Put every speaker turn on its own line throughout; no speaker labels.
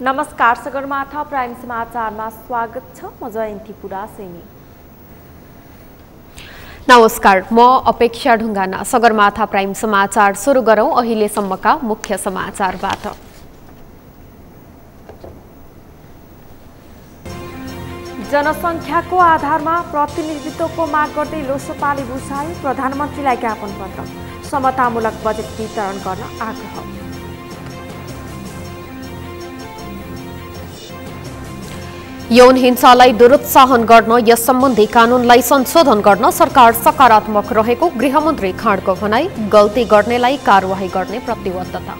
नमस्कार, सगरमाथा प्राइम समाचारमा स्वागत छ। म जयन्ती पुरासेनी।
नमस्कार, म अपेक्षा ढुङ्गाना। सगरमाथा प्राइम समाचार सुरु गरौं अहिलेसम्मका मुख्य समाचारबाट।
जनसङ्ख्याको आधारमा प्रतिनिधित्वको माग गर्दै लोसपाले बुझायो प्रधानमन्त्रीलाई ज्ञापन पत्र। समतामूलक बजेट वितरण गर्न आग्रह।
यौन हिंसालाई दुरुत्साहन गर्न यस सम्बन्धी कानूनलाई संशोधन गर्न सरकार सकारात्मक रहेको गृहमन्त्री खाँडको भनाई। गल्ती गर्नेलाई कारवाही गर्ने प्रतिबद्धता।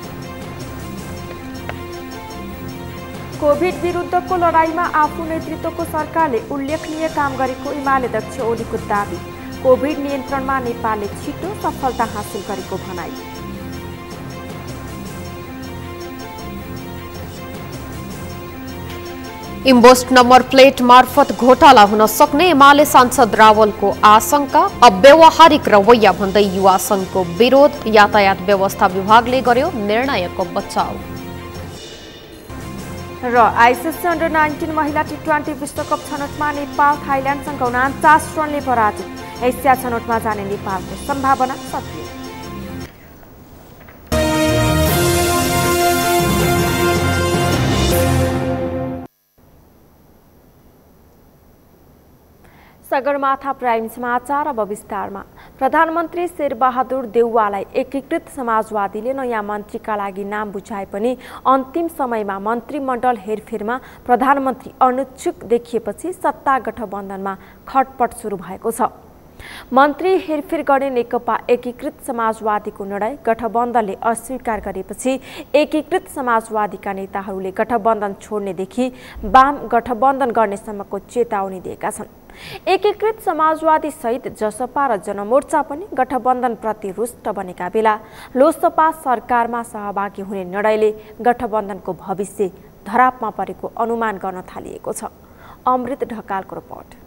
कोभिड विरुद्धको लडाईमा आफू नेतृत्वको सरकारले उल्लेखनीय काम गरेको एमाले अध्यक्ष ओलीको दावी। कोभिड नियन्त्रणमा नेपालले छिटो सफलता हासिल गरेको भनाई।
इम्बोस्ट नम्बर प्लेट मार्फत घोटाला हुन सक्ने एमाले सांसद रावलको आशंका। अव्यावहारिक रवैया भन्दै युवा संघको विरोध। यातायात व्यवस्था विभागले गर्यो निर्णायकको बचाउ।
र आइसिसी अन्डर 19 महिला टी20 विश्वकप छनौटमा नेपाल थाइल्याण्डसँग 49 रनले पराजित। एसिया छनौटमा जाने नेपालको सम्भावना सकियो। सगरमाथा प्राइम समाचार अब विस्तारमा। प्रधानमन्त्री शेरबहादुर देउवालाई एकीकृत समाजवादीले नयाँ मन्त्रीका लागि नाम बुझाए पनि अन्तिम समयमा मन्त्रीमण्डल हेरफेरमा प्रधानमन्त्री अनुत्सुक देखिएपछि सत्ता गठबन्धनमा खटपट सुरु भएको छ। मन्त्री हेरफेर गर्ने नेकपा एकीकृत समाजवादीको निर्णय गठबन्धनले अस्वीकार गरेपछि एकीकृत समाजवादीका नेताहरूले गठबन्धन छोड्नेदेखि वाम गठबन्धन गर्नेसम्मको चेतावनी दिएका छन्। एकीकृत समाजवादी सहित जसपा र जनमोर्चा पनि गठबन्धनप्रति रुष्ट बनेका बेला लोसपा सरकारमा सहभागी हुने निर्णयले गठबन्धनको भविष्य धरापमा परेको अनुमान गर्न थालिएको छ। अमृत ढकालको रिपोर्ट।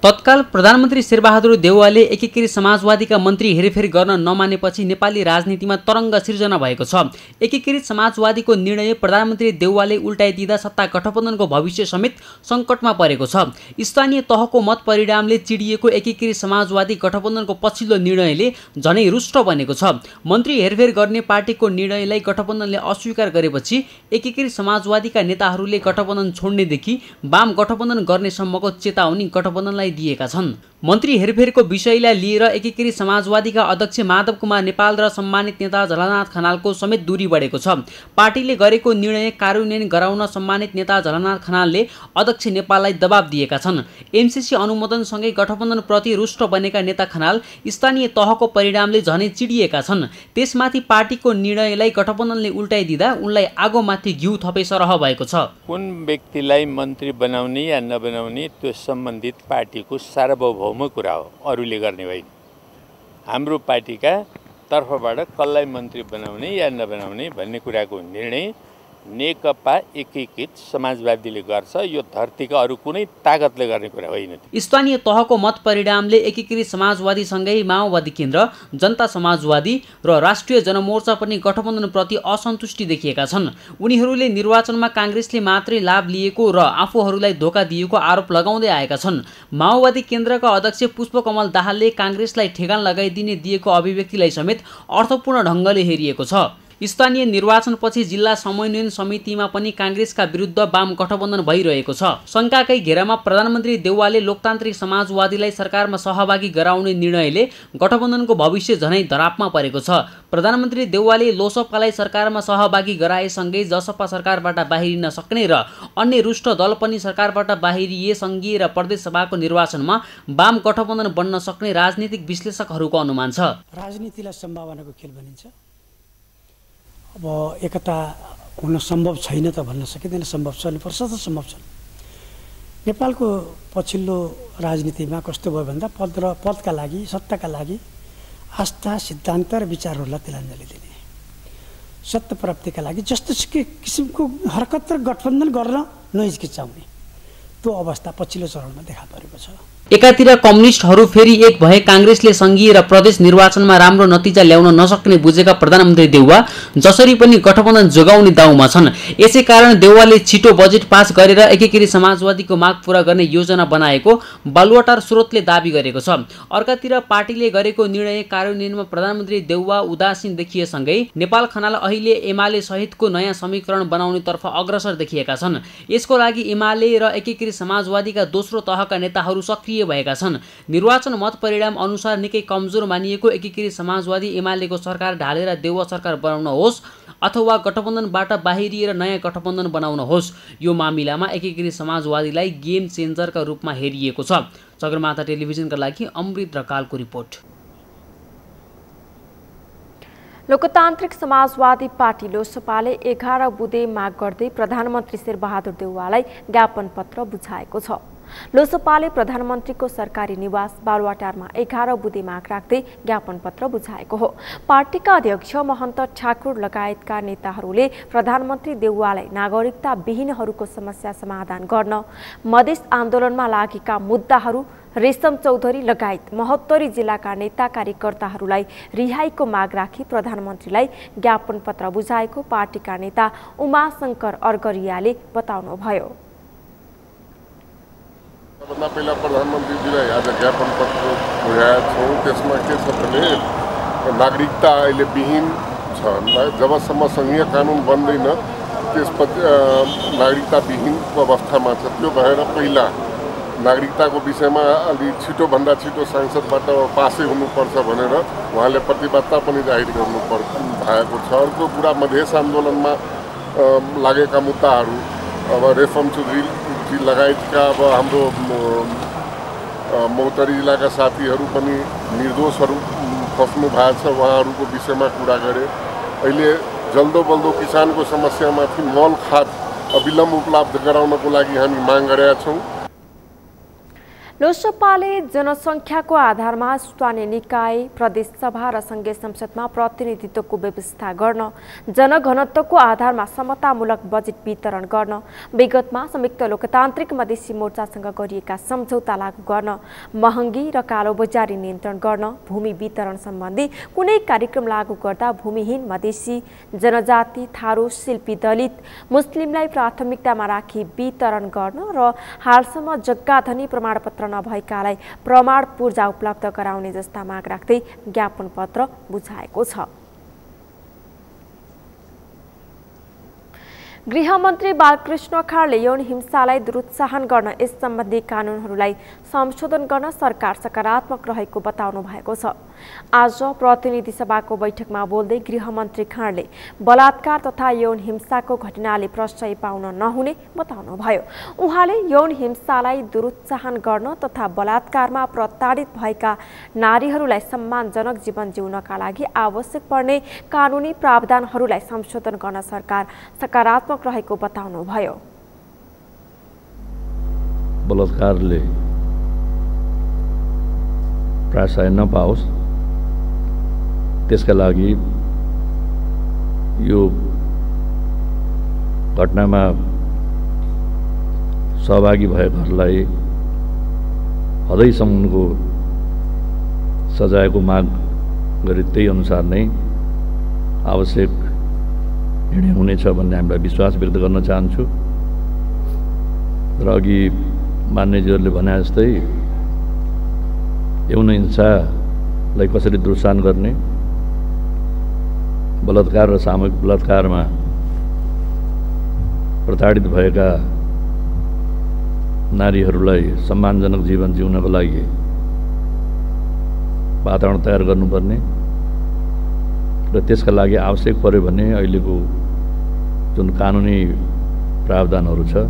तत्काल प्रधानमन्त्री शेरबहादुर देउवाले एकीकृत समाजवादीका मन्त्री हेरफेर गर्न नमानेपछि नेपाली राजनीतिमा तरङ्ग सिर्जना भएको छ। एकीकृत समाजवादीको निर्णय प्रधानमन्त्री देउवाले उल्टाइदिँदा सत्ता गठबन्धनको भविष्य समेत सङ्कटमा परेको छ। स्थानीय तहको मत परिणामले चिडिएको एकीकृत समाजवादी गठबन्धनको पछिल्लो निर्णयले झनै रुष्ट बनेको छ। मन्त्री हेरफेर गर्ने पार्टीको निर्णयलाई गठबन्धनले अस्वीकार गरेपछि एकीकृत समाजवादीका नेताहरूले गठबन्धन छोड्नेदेखि वाम गठबन्धन गर्नेसम्मको चेतावनी गठबन्धनलाई दिएका छन्। मन्त्री हेरफेरको विषयलाई लिएर एकीकृत समाजवादीका अध्यक्ष माधव कुमार नेपाल र सम्मानित नेता झलनाथ खनालको समेत दूरी बढेको छ। पार्टीले गरेको निर्णय कार्यान्वयन गराउन सम्मानित नेता झलनाथ खनालले अध्यक्ष नेपाललाई दबाब दिएका छन्। एमसीसी अनुमोदनसँगै गठबन्धनप्रति रुष्ट बनेका नेता खनाल स्थानीय तहको परिणामले झनै चिडिएका छन्। त्यसमाथि पार्टीको निर्णयलाई गठबन्धनले उल्टाइदिँदा उनलाई आगोमाथि घिउ थपे सरह भएको छ।
कुन व्यक्तिलाई मन्त्री बनाउने या नबनाउने त्यो सम्बन्धित पार्टीको सार्वभौम कुरा हो, अरूले गर्ने होइन। हाम्रो पार्टीका तर्फबाट कसलाई मन्त्री बनाउने या नबनाउने भन्ने कुराको निर्णय नेकपा एकीकृत समाजवादीले गर्छ। यो धरतीका अरू कुनै ताकतले गर्ने कुरा होइन।
स्थानीय तहको मत परिणामले एकीकृत समाजवादीसँगै माओवादी केन्द्र, जनता समाजवादी र राष्ट्रिय जनमोर्चा पनि गठबन्धनप्रति असन्तुष्टि देखिएका छन्। उनीहरूले निर्वाचनमा काङ्ग्रेसले मात्रै लाभ लिएको र आफूहरूलाई धोका दिएको आरोप लगाउँदै आएका छन्। माओवादी केन्द्रका अध्यक्ष पुष्पकमल दाहालले काङ्ग्रेसलाई ठेगान लगाइदिने दिएको अभिव्यक्तिलाई समेत अर्थपूर्ण ढङ्गले हेरिएको छ। स्थानीय निर्वाचनपछि जिल्ला समन्वयन समितिमा पनि काङ्ग्रेसका विरुद्ध वाम गठबन्धन भइरहेको छ। शङ्काकै घेरामा प्रधानमन्त्री देउवाले लोकतान्त्रिक समाजवादीलाई सरकारमा सहभागी गराउने निर्णयले गठबन्धनको भविष्य झनै धरापमा परेको छ। प्रधानमन्त्री देउवाले लोसपालाई सरकारमा सहभागी गराएसँगै जसपा सरकारबाट बाहिरिन सक्ने र अन्य रुष्ट दल पनि सरकारबाट बाहिरिए सङ्घीय र प्रदेश सभाको निर्वाचनमा वाम गठबन्धन बन्न सक्ने राजनीतिक विश्लेषकहरूको अनुमान छ।
राजनीतिलाई सम्भावनाको खेल भनिन्छ। अब एकता हुन सम्भव छैन त भन्न सकिँदैन। सम्भव छ, प्रशस्त सम्भव छ। नेपालको पछिल्लो राजनीतिमा कस्तो भयो भन्दा पदका लागि, सत्ताका लागि आस्था, सिद्धान्त र विचारहरूलाई तिलाञ्जली दिने, सत्य प्राप्तिका लागि जस्तो किसिमको हरकत र गठबन्धन गर्न नहिचकिचाउने त्यो अवस्था पछिल्लो चरणमा देखा परेको छ।
एकातिर कम्युनिस्टहरू फेरि एक भए काङ्ग्रेसले संघीय र प्रदेश निर्वाचनमा राम्रो नतिजा ल्याउन नसक्ने बुझेका प्रधानमन्त्री देउवा जसरी पनि गठबन्धन जोगाउने दाउमा छन्। यसै कारण देउवाले छिटो बजेट पास गरेर एकीकृत समाजवादीको माग पूरा गर्ने योजना बनाएको बालुवाटार स्रोतले दाबी गरेको छ। अर्कातिर पार्टीले गरेको निर्णय कार्यान्वयनमा प्रधानमन्त्री देउवा उदासीन देखिएसँगै नेपाल खनाल अहिले एमाले सहितको नयाँ समीकरण बनाउनेतर्फ अग्रसर देखिएका छन्। यसको लागि एमाले र एकीकृत समाजवादीका दोस्रो तहका नेताहरू सक्रिय भएका छन्। निर्वाचन मत परिणाम अनुसार निकै कमजोर मानिएको एकीकृत समाजवादी एमालेको सरकार ढालेर देउवा सरकार बनाउन होस् अथवा गठबन्धनबाट बाहिरिएर नयाँ गठबन्धन बनाउन होस्, यो मामिलामा एकीकृत समाजवादीलाई गेम चेन्जरका रूपमा हेरिएको छ। सगरमाथा टेलिभिजनका लागि अमृत ढकालको रिपोर्ट।
लोकतान्त्रिक समाजवादी पार्टी लोसपाले 11 बुँदे माग गर्दै प्रधानमन्त्री शेरबहादुर देउवालाई ज्ञापन पत्र बुझाएको छ। लोसपाले प्रधानमन्त्रीको सरकारी निवास बालुवाटारमा 11 बुँदे माग राख्दै ज्ञापन पत्र बुझाएको हो। पार्टीका अध्यक्ष महन्त ठाकुर लगायतका नेताहरूले प्रधानमन्त्री देउवालाई नागरिकता विहीनहरूको समस्या समाधान गर्न, मधेस आन्दोलनमा लागेका मुद्दाहरू, रेशम चौधरी लगायत महोत्तरी जिल्लाका नेता कार्यकर्ताहरूलाई रिहाईको माग राखी प्रधानमन्त्रीलाई ज्ञापन पत्र बुझाएको पार्टीका नेता उमाशंकर अर्गरियाले बताउनुभयो।
सबभन्दा पहिला प्रधानमन्त्रीजीलाई आज ज्ञापन पत्र बुझाएका छौँ। त्यसमा के छ भने नागरिकता अहिले विहीन छ। जबसम्म सङ्घीय कानुन बन्दैन त्यसपछि नागरिकता विहीनको अवस्थामा छ। त्यो भएर पहिला नागरिकताको विषयमा अलि छिटोभन्दा छिटो सांसदबाट पासै हुनुपर्छ भनेर उहाँले प्रतिबद्धता पनि जाहेर गर्नु भएको छ। अर्को कुरा मधेस आन्दोलनमा लागेका मुद्दाहरू, अब रेशम चौधरी लगायतका अब हाम्रो महोत्तरी जिल्लाका साथीहरू पनि निर्दोषहरू फस्नु भएको छ, उहाँहरूको विषयमा कुरा गरे। अहिले जल्दो बल्दो किसानको समस्यामाथि मल खाद अविलम्ब उपलब्ध गराउनको लागि हामी माग गरेका छौँ।
लोसपाले जनसङ्ख्याको आधारमा स्थानीय निकाय, प्रदेश सभा र सङ्घीय संसदमा प्रतिनिधित्वको व्यवस्था गर्न, जनघनत्वको आधारमा समतामूलक बजेट वितरण गर्न, विगतमा संयुक्त लोकतान्त्रिक मधेसी मोर्चासँग गरिएका सम्झौता लागू गर्न, महँगी र कालोबजारी नियन्त्रण गर्न, भूमि वितरण सम्बन्धी कुनै कार्यक्रम लागू गर्दा भूमिहीन मधेसी, जनजाति, थारू, शिल्पी, दलित, मुस्लिमलाई प्राथमिकतामा राखी वितरण गर्न र हालसम्म जग्गाधनी प्रमाणपत्र नभएकालाई प्रमाण पूर्जा उपलब्ध गराउने जस्ता माग राख्दै ज्ञापन पत्र बुझाएको छ। गृहमन्त्री बालकृष्ण खाँडले यौन हिंसालाई दुरुत्साहन गर्न यस सम्बन्धी कानुनहरूलाई संशोधन गर्न सरकार सकारात्मक रहेको बताउनु भएको छ। आज प्रतिनिधि सभाको बैठकमा बोल्दै गृहमन्त्री खाँडले बलात्कार तथा यौन हिंसाको घटनाले प्रश्रय पाउन नहुने बताउनुभयो। उहाँले यौन हिंसालाई दुरुत्साहन गर्न तथा बलात्कारमा प्रताडित भएका नारीहरूलाई सम्मानजनक जीवन जिउनका लागि आवश्यक पर्ने कानुनी प्रावधानहरूलाई संशोधन गर्न सरकार सकारात्मक रहेको बताउनुभयो।
बलात्कारले प्रायः नपाओस् त्यसका लागि यो घटनामा सहभागी भएकाहरूलाई हदैसम्मको सजायको माग गरी त्यही अनुसार नै आवश्यक निर्णय हुनेछ भन्ने हामीलाई विश्वास व्यक्त गर्न चाहन्छु। र अघि मान्यजीहरूले भने जस्तै यौन हिंसालाई कसरी दुरुत्साहन गर्ने, बलात्कार र सामूहिक बलात्कारमा प्रताडित भएका नारीहरूलाई सम्मानजनक जीवन जिउनको लागि वातावरण तयार गर्नुपर्ने र त्यसका लागि आवश्यक पर्यो भने अहिलेको जुन कानुनी प्रावधानहरू छ।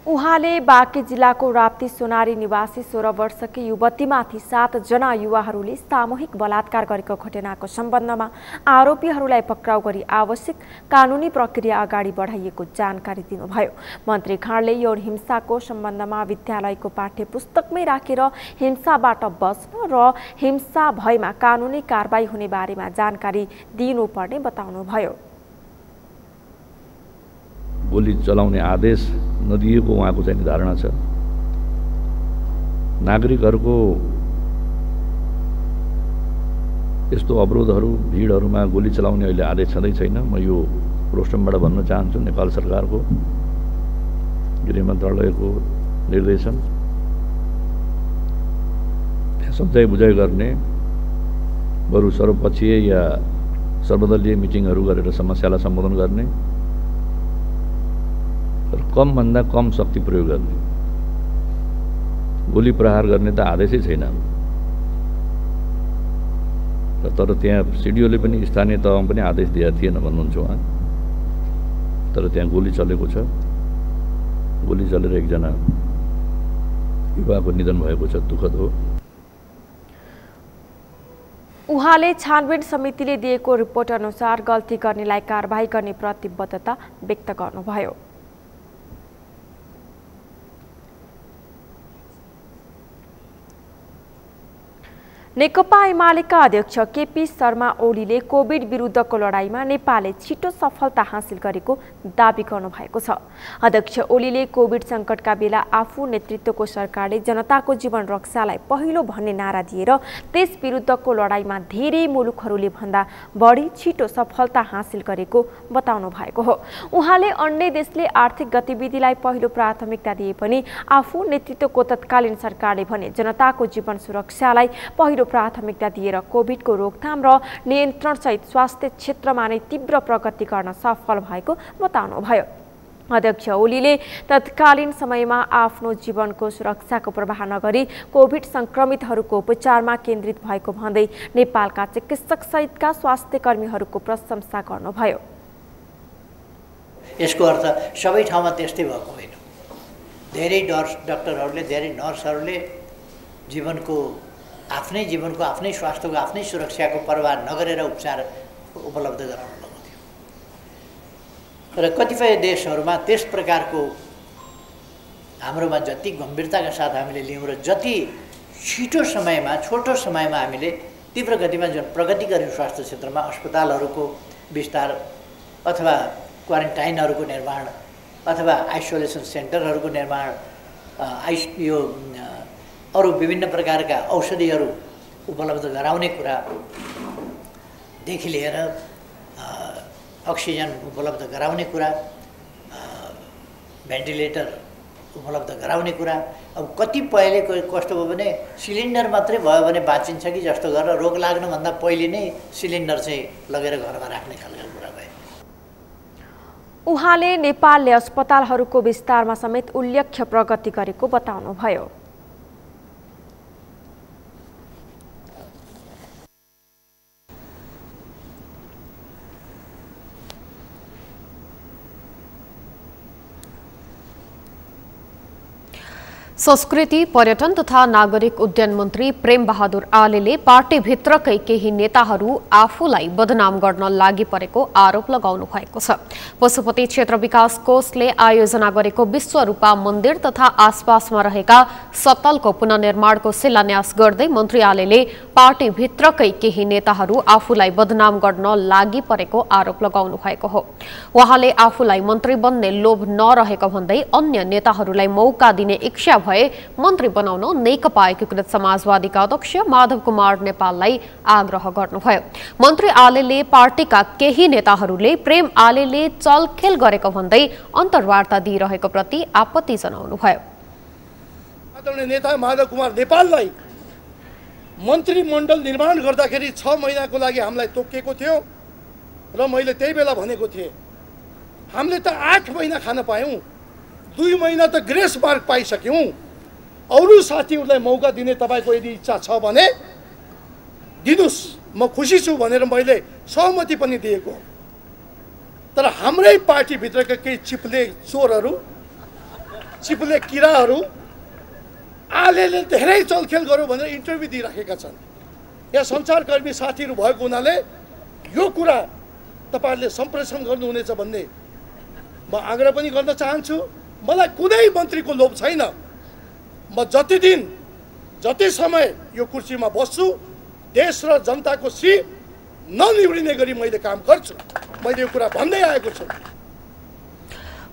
उहाँले बाँके जिल्लाको राप्ती सोनारी निवासी 16 वर्षकी युवतीमाथि 7 जना युवाहरूले सामूहिक बलात्कार गरेको घटनाको सम्बन्धमा आरोपीहरूलाई पक्राउ गरी आवश्यक कानुनी प्रक्रिया अगाडि बढाइएको जानकारी दिनुभयो। मन्त्री खाँडले यौन हिंसाको सम्बन्धमा विद्यालयको पाठ्य पुस्तकमै राखेर हिंसाबाट बच्न र हिंसा भएमा कानुनी कारबाही हुने बारेमा जानकारी दिनुपर्ने बताउनुभयो।
गोली चलाउने आदेश नदिएको उहाँको चाहिँ धारणा छ। नागरिकहरूको यस्तो अवरोधहरू भिडहरूमा गोली चलाउने अहिले आदेश छँदै छैन। म यो रोस्टमबाट भन्न चाहन्छु नेपाल सरकारको गृह मन्त्रालयको निर्देशन सम्झाइ बुझाइ गर्ने, बरु सर्वपक्षीय या सर्वदलीय मिटिङहरू गरेर समस्यालाई सम्बोधन गर्ने र कमभन्दा कम शक्ति प्रयोग गर्ने। गोली प्रहार गर्ने त आदेशै छैन। तर त्यहाँ सिडिओले पनि स्थानीय तहमा पनि आदेश दिएको थिएन भन्नुहुन्छ उहाँ। तर त्यहाँ गोली चलेको छ। गोली चलेर एकजना युवाको निधन भएको छ, दुःखद हो।
उहाँले छानबिन समितिले दिएको रिपोर्ट अनुसार गल्ती गर्नेलाई कारबाही गर्ने प्रतिबद्धता व्यक्त गर्नुभयो। नेकपा एमालेका अध्यक्ष केपी शर्मा ओलीले कोभिड विरुद्धको लडाईँमा नेपालले छिटो सफलता हासिल गरेको दाबी गर्नुभएको छ। अध्यक्ष ओलीले कोभिड सङ्कटका बेला आफू नेतृत्वको सरकारले जनताको जीवन रक्षालाई पहिलो भन्ने नारा दिएर त्यस विरुद्धको लडाईँमा धेरै मुलुकहरूले भन्दा बढी छिटो सफलता हासिल गरेको बताउनु भएको हो। उहाँले अन्य देशले आर्थिक गतिविधिलाई पहिलो प्राथमिकता दिए पनि आफू नेतृत्वको तत्कालीन सरकारले भने जनताको जीवन सुरक्षालाई पहिलो प्राथमिकता दिएर कोभिडको रोकथाम र नियन्त्रण सहित स्वास्थ्य क्षेत्रमा नै तीव्र प्रगति गर्न सफल भएको बताउनुभयो। अध्यक्ष ओलीले तत्कालीन समयमा आफ्नो जीवनको सुरक्षाको प्रवाह नगरी कोभिड संक्रमितहरूको उपचारमा केन्द्रित भएको भन्दै नेपालका चिकित्सक सहितका स्वास्थ्य कर्मीहरूको प्रशंसा गर्नुभयो।
यसको अर्थ सबै ठाउँमा त्यस्तै भएको होइन। धेरै डाक्टरहरूले, धेरै नर्सहरूले आफ्नै जीवनको, आफ्नै स्वास्थ्यको, आफ्नै सुरक्षाको परवाह नगरेर उपचार उपलब्ध गराउनु भएको थियो। र कतिपय देशहरूमा त्यस प्रकारको हाम्रोमा जति गम्भीरताका साथ हामीले लियौँ र जति छोटो समयमा हामीले तीव्र गतिमा जुन प्रगति गर्यौँ स्वास्थ्य क्षेत्रमा, अस्पतालहरूको विस्तार अथवा क्वारेन्टाइनहरूको निर्माण अथवा आइसोलेसन सेन्टरहरूको निर्माण, यो अरू विभिन्न प्रकारका औषधिहरू उपलब्ध गराउने कुरादेखि लिएर अक्सिजन उपलब्ध गराउने कुरा, भेन्टिलेटर उपलब्ध गराउने कुरा। अब कतिपयले कस्तो भयो भने सिलिन्डर मात्रै भयो भने बाँचिन्छ कि जस्तो गरेर रोग लाग्नुभन्दा पहिले नै सिलिन्डर चाहिँ लगेर घरमा राख्ने खालको कुरा भयो।
उहाँले नेपालले अस्पतालहरूको विस्तारमा समेत उल्लेख्य प्रगति गरेको बताउनुभयो।
संस्कृति, पर्यटन तथा नागरिक उड्डयन मन्त्री प्रेम बहादुर आलेले पार्टीभित्रकै केही नेताहरू आफूलाई बदनाम गर्न लागि परेको आरोप लगाउनु भएको छ। पशुपति क्षेत्र विकास कोषले आयोजना गरेको विश्वरूपा मन्दिर तथा आसपासमा रहेका सत्तलको पुनर्निर्माणको शिलान्यास गर्दै मन्त्री आलेले पार्टीभित्रकै केही नेताहरू आफूलाई बदनाम गर्न लागि परेको आरोप लगाउनु भएको हो। उहाँले आफूलाई मन्त्री बन्ने लोभ नरहेको भन्दै अन्य नेताहरूलाई मौका दिने इच्छा भए मन्त्री बनाउन नेकपा एकीकृत समाजवादीका अध्यक्ष माधव कुमार नेपाललाई आग्रह गर्नुभयो। मन्त्री आलेले पार्टीका केही नेताहरूले प्रेम आलेले चलखेल गरेको भन्दै अन्तर्वार्ता दिइरहेको प्रति आपत्ति जनाउनुभयो।
आदरणीय नेता माधव कुमार नेपाललाई मन्त्रीमण्डल निर्माण गर्दाखेरि 6 महिनाको लागि हामीलाई तोकिएको थियो र मैले त्यही बेला भनेको थिएँ हामीले त 8 महिना खान पायौँ, 2 महिना त ग्रेस मार्क पाइसक्यौँ। अरू साथीहरूलाई मौका दिने तपाईँको यदि इच्छा छ भने दिनुहोस्, म खुसी छु भनेर मैले सहमति पनि दिएको। तर हाम्रै पार्टीभित्रका केही चिप्ले चोरहरू, चिप्ले किराहरू आलेले धेरै चलखेल गर्यो भनेर इन्टरभ्यू दिइराखेका छन्। यहाँ सञ्चारकर्मी साथीहरू भएको हुनाले यो कुरा तपाईँहरूले सम्प्रेषण गर्नुहुनेछ भन्ने म आग्रह पनि गर्न चाहन्छु। मलाई कुनै मन्त्रीको लोभ छैन। म जति दिन जति समय यो कुर्सीमा बस्छु देश र जनताको श्री ननिउरिने गरी मैले काम गर्छु। मैले यो कुरा भन्दै आएको छु।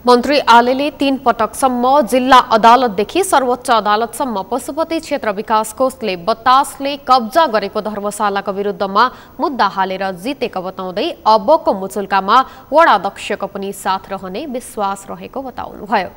मन्त्री आलेले 3 पटकसम्म जिल्ला अदालतदेखि सर्वोच्च अदालतसम्म पशुपति क्षेत्र विकास कोषले बतासले कब्जा गरेको धर्मशालाको विरुद्धमा मुद्दा हालेर जितेको बताउँदै अबको मुचुल्कामा वडाध्यक्षको पनि साथ रहने विश्वास रहेको बताउनुभयो।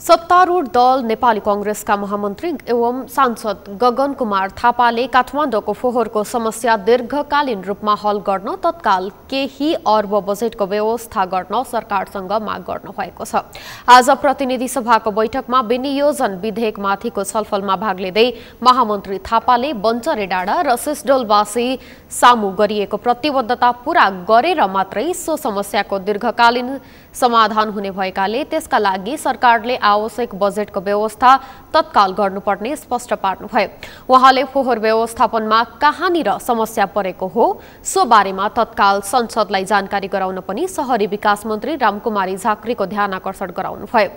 सत्तारूढ दल नेपाली कांग्रेसका महामन्त्री एवं सांसद गगन कुमार थापाले काठमाडौँको फोहोरको समस्या दीर्घकालीन रूपमा हल गर्न तत्काल केही अर्ब बजेटको व्यवस्था गर्न सरकारसँग माग गर्नु भएको छ। आज प्रतिनिधि सभाको बैठकमा विनियोजन विधेयकमाथिको छलफलमा भाग लिँदै महामन्त्री थापाले बन्चरे डाँडा र सिसडोलवासी सामु गरिएको प्रतिबद्धता पूरा गरेर मात्रै सो समस्याको दीर्घकालीन समाधान हुने भएकाले त्यसका लागि सरकारले आवश्यक बजेटको व्यवस्था तत्काल गर्नुपर्ने स्पष्ट पार्नुभयो। उहाँले फोहोर व्यवस्थापनमा कहाँनिर समस्या परेको हो सो बारेमा तत्काल संसदलाई जानकारी गराउन पनि शहरी विकास मन्त्री रामकुमारी झाँक्रीको ध्यान आकर्षण गराउनुभयो।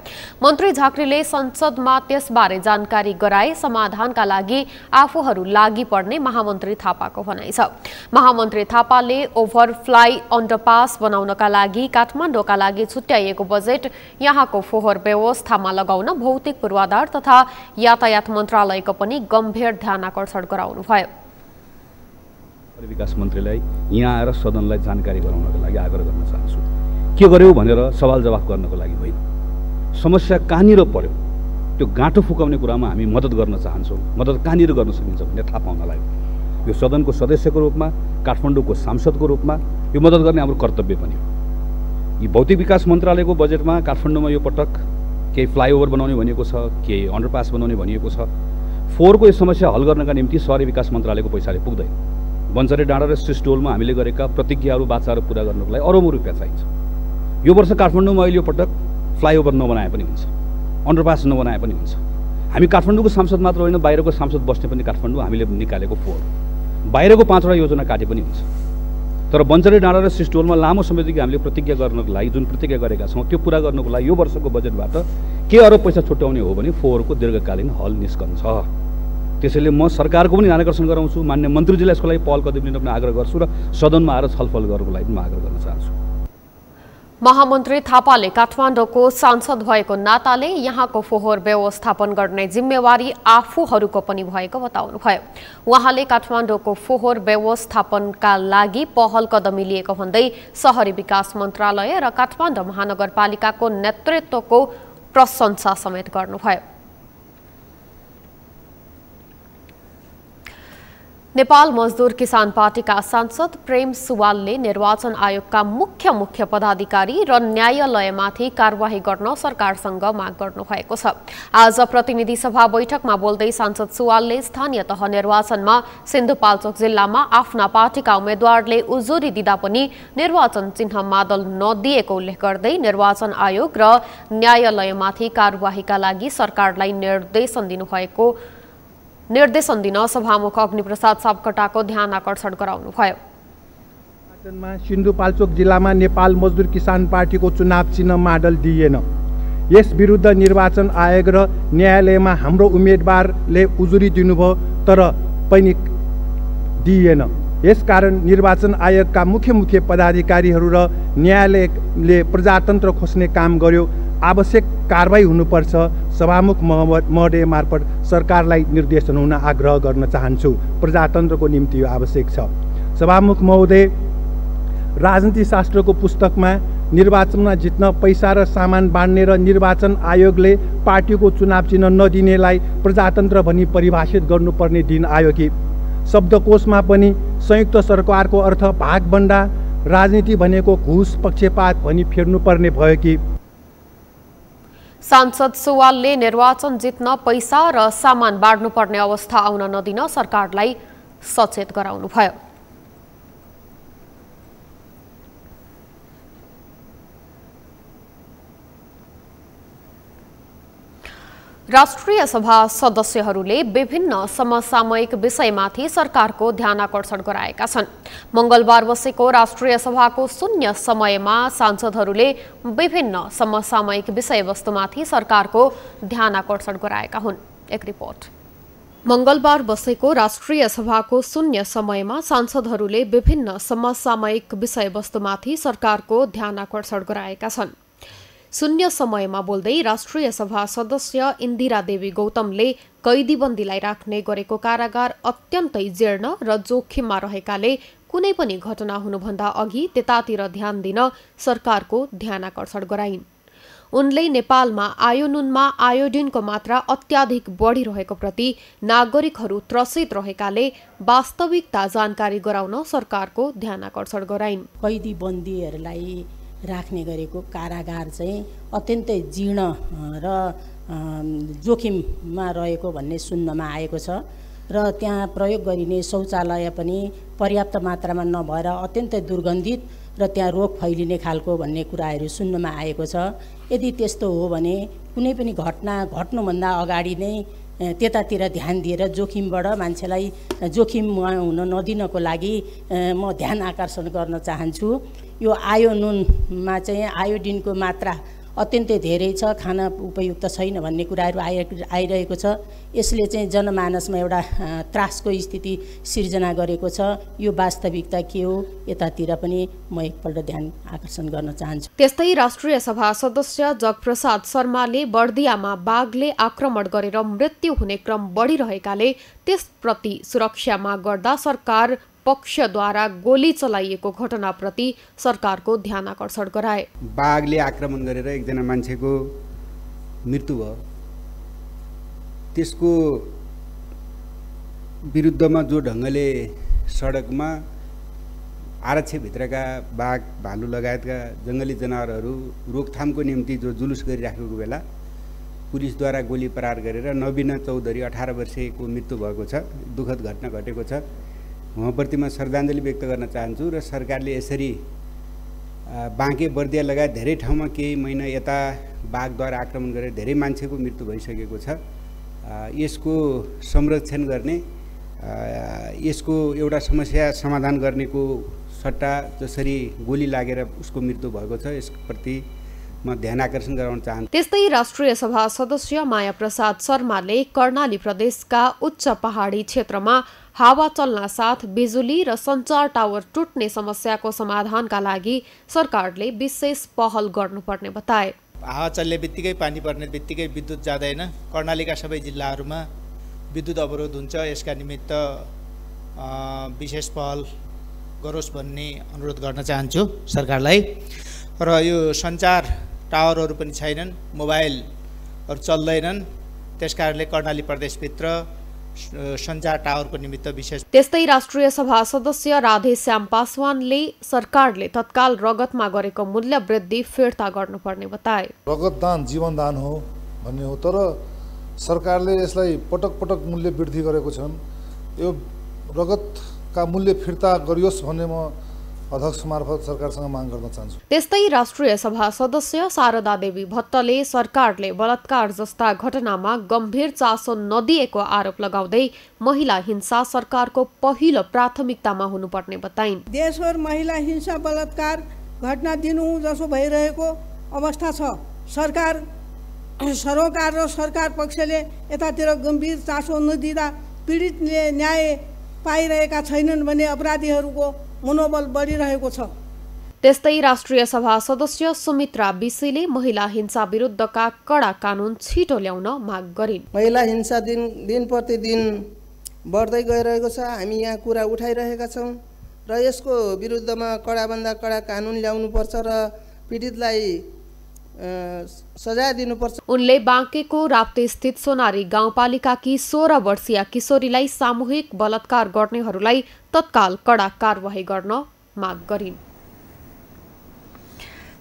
मन्त्री झाँक्रीले संसदमा त्यसबारे जानकारी गराए समाधानका लागि आफूहरू लागि पर्ने महामन्त्री थापाको भनाइ छ। महामन्त्री थापाले ओभरफ्लाई अन्डरपास बनाउनका लागि काठमाडौँका लागि छुट्याइएको बजेट यहाँको फोहोर व्यवस्थामा लगाउन भौतिक पूर्वाधार तथा यातायात मन्त्रालयको पनि गम्भीर ध्यान आकर्षण गराउनुभयो।
विकास मन्त्रीलाई यहाँ आएर सदनलाई जानकारी गराउनको लागि आग्रह गर्न चाहन्छु। के गर्यो भनेर सवाल जवाफ गर्नको लागि होइन, समस्या कहाँनिर पर्यो त्यो गाँठो फुकाउने कुरामा हामी मद्दत गर्न चाहन्छौँ। मद्दत कहाँनिर गर्न सकिन्छ भन्ने थाहा पाउनलाई यो सदनको सदस्यको रूपमा काठमाडौँको सांसदको रूपमा यो मद्दत गर्ने हाम्रो कर्तव्य पनि हो। यी भौतिक विकास मन्त्रालयको बजेटमा काठमाडौँमा यो पटक केही फ्लाइओभर बनाउने भनिएको छ, केही अन्डरपास बनाउने भनिएको छ। फोहोरको यो समस्या हल गर्नका निम्ति शहरी विकास मन्त्रालयको पैसाले पुग्दैन। बन्चरे डाँडा र सिसडोलमा हामीले गरेका प्रतिज्ञाहरू बाचाहरू पूरा गर्नको लागि अरबौँ रुपियाँ चाहिन्छ। यो वर्ष काठमाडौँमा अहिले यो पटक फ्लाइओभर नबनाए पनि हुन्छ, अन्डरपास नबनाए पनि हुन्छ। हामी काठमाडौँको सांसद मात्र होइन, बाहिरको सांसद बस्ने पनि काठमाडौँ हामीले निकालेको फोहोर बाहिरको 5वटा योजना काटे पनि हुन्छ। तर बन्चरे डाँडा र सिसडोलमा लामो समयदेखि हामीले प्रतिज्ञा गर्नको लागि जुन प्रतिज्ञा गरेका छौँ त्यो पूरा गर्नको लागि यो वर्षको बजेटबाट के अरब पैसा छुट्याउने हो भने फोहोरको दीर्घकालीन हल निस्कन्छ। त्यसैले म सरकारको पनि ध्यान आकर्षण गराउँछु, मान्य मन्त्रीजीलाई यसको लागि पहल कदम लिन पनि आग्रह गर्छु र सदनमा आएर छलफल गर्नको लागि पनि आग्रह गर्न चाहन्छु।
महामन्त्री थापाले काठमाडौँको सांसद भएको नाताले यहाँको फोहोर व्यवस्थापन गर्ने जिम्मेवारी आफूहरूको पनि भएको बताउनुभयो। उहाँले काठमाडौँको फोहोर व्यवस्थापनका लागि पहल कदमी लिएको भन्दै शहरी विकास मन्त्रालय र काठमाडौँ महानगरपालिकाको नेतृत्वको प्रशंसा समेत गर्नुभयो। नेपाल मजदुर किसान पार्टीका सांसद प्रेम सुवालले निर्वाचन आयोगका मुख्य पदाधिकारी र न्यायालयमाथि कारवाही गर्न सरकारसँग माग गर्नुभएको छ। आज प्रतिनिधि सभा बैठकमा बोल्दै सांसद सुवालले स्थानीय तह निर्वाचनमा सिन्धुपाल्चोक जिल्लामा आफ्ना पार्टीका उम्मेद्वारले उजुरी दिँदा पनि निर्वाचन चिन्ह मादल नदिएको उल्लेख गर्दै निर्वाचन आयोग र न्यायालयमाथि कारवाहीका लागि सरकारलाई निर्देशन दिन सभामुख अग्निप्रसाद सापकोटाको ध्यान आकर्षण गराउनुभयो।
सिन्धुपाल्चोक जिल्लामा नेपाल मजदुर किसान पार्टीको चुनाव चिन्ह माडल दिइएन। यस विरुद्ध निर्वाचन आयोग र न्यायालयमा हाम्रो उम्मेदवारले उजुरी दिनुभयो तर पनि दिइएन। यसकारण निर्वाचन आयोगका मुख्य पदाधिकारीहरू र न्यायालयले प्रजातन्त्र खोज्ने काम गर्यो। आवश्यक कारबाही हुनुपर्छ। सभामुख महोदय मार्फत सरकारलाई निर्देशन हुन आग्रह गर्न चाहन्छु। प्रजातन्त्रको निम्ति यो आवश्यक छ। सभामुख महोदय, राजनीति शास्त्रको पुस्तकमा निर्वाचनमा जित्न पैसा र सामान बाँड्ने र निर्वाचन आयोगले पार्टीको चुनाव चिन्ह नदिनेलाई प्रजातन्त्र भनी परिभाषित गर्नुपर्ने दिन आयो कि? शब्दकोशमा पनि संयुक्त सरकारको अर्थ भागबण्डा, राजनीति भनेको घुस पक्षपात भनी फेर्नुपर्ने भयो कि?
सांसद सुवालले निर्वाचन जित्न पैसा र सामान बाँड्नुपर्ने अवस्था आउन नदिन सरकारलाई सचेत गराउनुभयो। राष्ट्रिय सभा सदस्यहरूले विभिन्न समसामयिक विषयमाथि सरकारको ध्यान आकर्षण गराएका छन्। मंगलबार बसेको राष्ट्रिय सभाको शून्य समयमा सांसदहरूले विभिन्न समसामयिक विषयवस्तुमाथि सरकारको ध्यान आकर्षण गराएका हुन्। एक रिपोर्ट। मंगलबार बसेको राष्ट्रिय सभाको शून्य समयमा सांसदहरूले विभिन्न समसामयिक विषयवस्तुमाथि सरकारको ध्यान आकर्षण गराएका छन्। शून्य समयमा बोल्दै राष्ट्रिय सभा सदस्य इन्दिरा देवी गौतमले कैदीबन्दीलाई राख्ने गरेको कारागार अत्यन्तै जीर्ण र जोखिममा रहेकाले कुनै पनि घटना हुनुभन्दा अघि त्यतातिर ध्यान दिन सरकारको ध्यान आकर्षण गराइन्। उनले नेपालमा आयोनुनमा आयोडिनको मात्रा अत्याधिक बढिरहेको प्रति नागरिकहरू त्रसित रहेकाले वास्तविकता जानकारी गराउन सरकारको ध्यान आकर्षण गराइन्।
कैदी बन्दीहरूलाई राख्ने गरेको कारागार चाहिँ अत्यन्तै जीर्ण र जोखिममा रहेको भन्ने सुन्नमा आएको छ र त्यहाँ प्रयोग गरिने शौचालय पनि पर्याप्त मात्रामा नभएर अत्यन्तै दुर्गन्धित र त्यहाँ रोग फैलिने खालको भन्ने कुराहरू सुन्नमा आएको छ। यदि त्यस्तो हो भने कुनै पनि घटना घट्नुभन्दा अगाडि नै त्यतातिर ध्यान दिएर जोखिमबाट मान्छेलाई जोखिम हुन नदिनको लागि म ध्यान आकर्षण गर्न चाहन्छु। यो आयोनुनमा चाहिँ आयोडिनको मात्रा अत्यन्तै धेरै छ, खान उपयुक्त छैन भन्ने कुराहरू आइरहेको छ। यसले चाहिँ जनमानसमा एउटा त्रासको स्थिति सिर्जना गरेको छ। यो वास्तविकता के हो यतातिर पनि म एकपल्ट ध्यान आकर्षण गर्न चाहन्छु।
त्यस्तै राष्ट्रिय सभा सदस्य जगप्रसाद शर्माले बर्दियामा बाघले आक्रमण गरेर मृत्यु हुने क्रम बढिरहेकाले त्यसप्रति सुरक्षा माग गर्दा सरकार पक्षद्वारा गोली चलाइएको घटनाप्रति सरकारको ध्यान आकर्षण गराए।
बाघले आक्रमण गरेर एकजना मान्छेको मृत्यु भयो, त्यसको विरुद्धमा जो ढङ्गले सडकमा आरक्षभित्रका बाघ भालु लगायतका जङ्गली जनावरहरू रोकथामको निम्ति जो जुलुस गरिराखेको बेला पुलिसद्वारा गोली प्रहार गरेर नवीना चौधरी 18 वर्षको मृत्यु भएको छ। दुःखद घटना घटेको छ। उहाँप्रति म श्रद्धाञ्जली व्यक्त गर्न चाहन्छु र सरकारले यसरी बाँके बर्दिया लगायत धेरै ठाउँमा केही महिना यता बाघद्वारा आक्रमण गरेर धेरै मान्छेको मृत्यु भइसकेको छ। यसको संरक्षण गर्ने, यसको एउटा समस्या समाधान गर्नेको सट्टा जसरी गोली लागेर उसको मृत्यु भएको छ यसप्रति म ध्यान आकर्षण गराउन चाहन्छु।
त्यस्तै राष्ट्रिय सभा सदस्य माया प्रसाद शर्माले कर्णाली प्रदेशका उच्च पहाडी क्षेत्रमा हावा चल्न साथ बिजुली र सञ्चार टावर टुट्ने समस्याको समाधानका लागि सरकारले विशेष पहल गर्नुपर्ने बताए।
हावा चल्ने बित्तिकै पानी पर्ने बित्तिकै विद्युत जाँदैन। कर्णालीका सबै जिल्लाहरूमा विद्युत अवरोध हुन्छ। यसका निमित्त विशेष पहल गरोस् भन्ने अनुरोध गर्न चाहन्छु सरकारलाई। र यो सञ्चार टावरहरू पनि छैनन्, मोबाइलहरू चल्दैनन्। त्यसकारणले कर्णाली प्रदेशभित्र सञ्चार टावरको निमित्त विशेष।
त्यस्तै राष्ट्रिय सभा सदस्य राधेश्याम पासवानले सरकारले तत्काल रगतमा गरेको मूल्य वृद्धि फिर्ता गर्नुपर्ने बताए।
रगतदान जीवनदान हो भन्ने हो, तर सरकारले यसलाई पटक पटक मूल्य वृद्धि गरेको छन्। यो रगतका मूल्य फिर्ता गरियोस् भन्ने म अध्यक्ष मार्फत सरकारसँग माग गर्न चाहन्छु।
त्यस्तै राष्ट्रिय सभा सदस्य शारदा देवी भट्टले सरकारले बलात्कार जस्ता घटनामा गम्भीर चासो नदिएको आरोप लगाउँदै महिला हिंसा सरकारको पहिलो प्राथमिकतामा हुनुपर्ने बताइन्।
देशभर महिला हिंसा बलात्कार घटना दिनु जसो भइरहेको अवस्था छ। सरोकार र सरकार पक्षले यतातिर गम्भीर चासो नदिँदा पीडितले न्याय पाइरहेका छैनन् भने अपराधीहरूको मनोबल बढिरहेको छ।
त्यस्तै राष्ट्रिय सभा सदस्य सुमित्रा बिसीले महिला हिंसा विरुद्धका कडा कानुन छिटो ल्याउन माग गरिन्।
महिला हिंसा दिन प्रतिदिन बढ्दै गइरहेको छ। हामी यहाँ कुरा उठाइरहेका छौँ र यसको विरुद्धमा कडाभन्दा कडा कानुन ल्याउनुपर्छ र पीडितलाई सजाय दिनुपर्छ।
उनले बाँकेको राप्ती स्थित सोनारी गाउँपालिकाकी 16 वर्षीय किशोरीलाई सामूहिक बलात्कार गर्नेहरूलाई तत्काल कडा कारवाही गर्न माग गरिन्।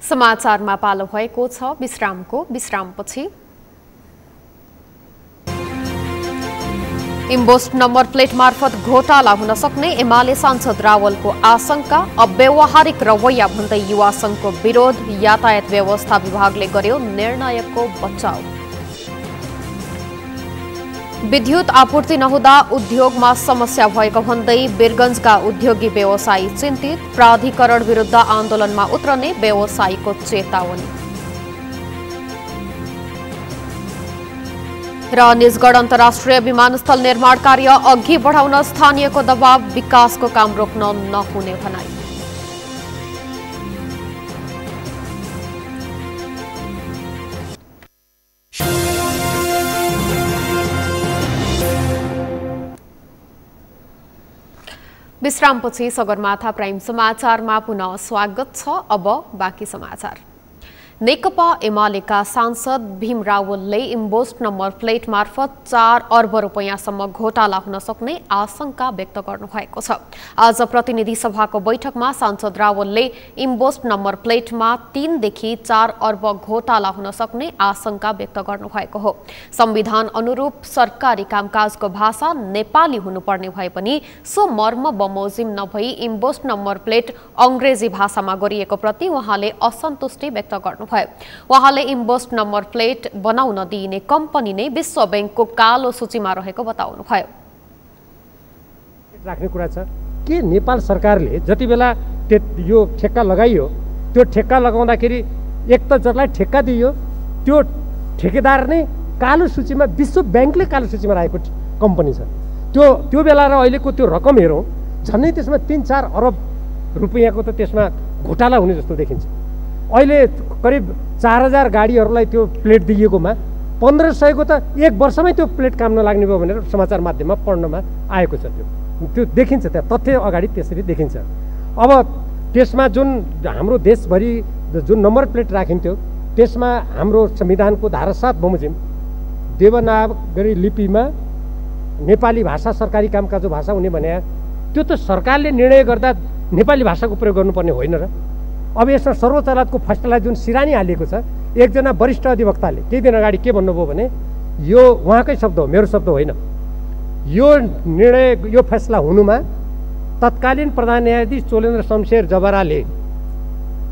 समाचारमा पालो भएको छ विश्रामपछि। इम्बोस्ट नम्बर प्लेट मार्फत घोटाला हुन सक्ने एमाले सांसद रावलको आशंका, अव्यावहारिक रवैया भन्दै युवा संघको विरोध, यातायात व्यवस्था विभागले गर्यो निर्णायकको बचाउ। विद्युत आपूर्ति नहुँदा उद्योगमा समस्या भएको भन्दै वीरगञ्जका उद्योगी व्यवसायी चिन्तित, प्राधिकरण विरुद्ध आन्दोलनमा उत्रने व्यवसायीको चेतावनी। र निजगढ अन्तर्राष्ट्रिय विमानस्थल निर्माण कार्य अघि बढाउन स्थानीयको दबाव, विकासको काम रोक्न नहुने भनाई। विश्रामपछि सगरमाथा प्राइम समाचारमा पुनः स्वागत छ। अब बाँकी समाचार। नेकपा एमालेका सांसद भीम रावलले इम्बोस्ट नम्बर प्लेट मार्फत 4 अर्ब रुपैयाँसम्म घोटाला हुन सक्ने आशंका व्यक्त गर्नुभएको छ। आज प्रतिनिधि सभाको बैठकमा सांसद रावलले इम्बोस्ट नम्बर प्लेटमा 3 देखि 4 अर्ब घोटाला हुन सक्ने आशंका व्यक्त गर्नुभएको हो। संविधान अनुरूप सरकारी कामकाजको भाषा नेपाली हुनुपर्ने भए पनि सो मर्म बमोजिम नभई इम्बोस्ट नम्बर प्लेट अंग्रेजी भाषामा गरिएको प्रति उहाँले असन्तुष्टि व्यक्त गर्नुभयो। उहाँले इम्बोस्ट नम्बर प्लेट बनाउन दिइने कम्पनी नै विश्व बैंकको कालो सूचीमा रहेको बताउनुभयो।
राख्ने कुरा छ के नेपाल सरकारले जति बेला यो ठेक्का लगाइयो त्यो ठेक्का लगाउँदाखेरि एक त जसलाई ठेक्का दियो त्यो ठेकेदार नै कालो सूचीमा विश्व बैंकले कालो सूचीमा राखेको कम्पनी छ। त्यो बेला र अहिलेको त्यो रकम हेरौँ झन्डै त्यसमा 3-4 अरब रुपैयाँको त त्यसमा घोटाला हुने जस्तो देखिन्छ। अहिले करिब 4000 गाडीहरूलाई त्यो प्लेट दिइएकोमा 1500 को त एक वर्षमै त्यो प्लेट काम नलाग्ने भयो भनेर समाचार माध्यममा पढ्नमा आएको छ। त्यो देखिन्छ, त्यहाँ तथ्य अगाडि त्यसरी देखिन्छ। अब त्यसमा जुन हाम्रो देशभरि जुन नम्बर प्लेट राखिन्थ्यो त्यसमा हाम्रो संविधानको धारा 7 बमोजिम देवनागरी लिपिमा नेपाली भाषा सरकारी कामकाजको भाषा हुने भने त्यो त सरकारले निर्णय गर्दा नेपाली भाषाको प्रयोग गर्नुपर्ने होइन र। अब यसमा सर्वोच्च अदालतको फैसला जुन सिरानी हालिएको छ, एकजना वरिष्ठ अधिवक्ताले केही दिन अगाडि के भन्नुभयो भने यो उहाँकै शब्द हो, मेरो शब्द होइन, यो निर्णय यो फैसला हुनुमा तत्कालीन प्रधान न्यायाधीश चोलेन्द्र शमशेर जबराले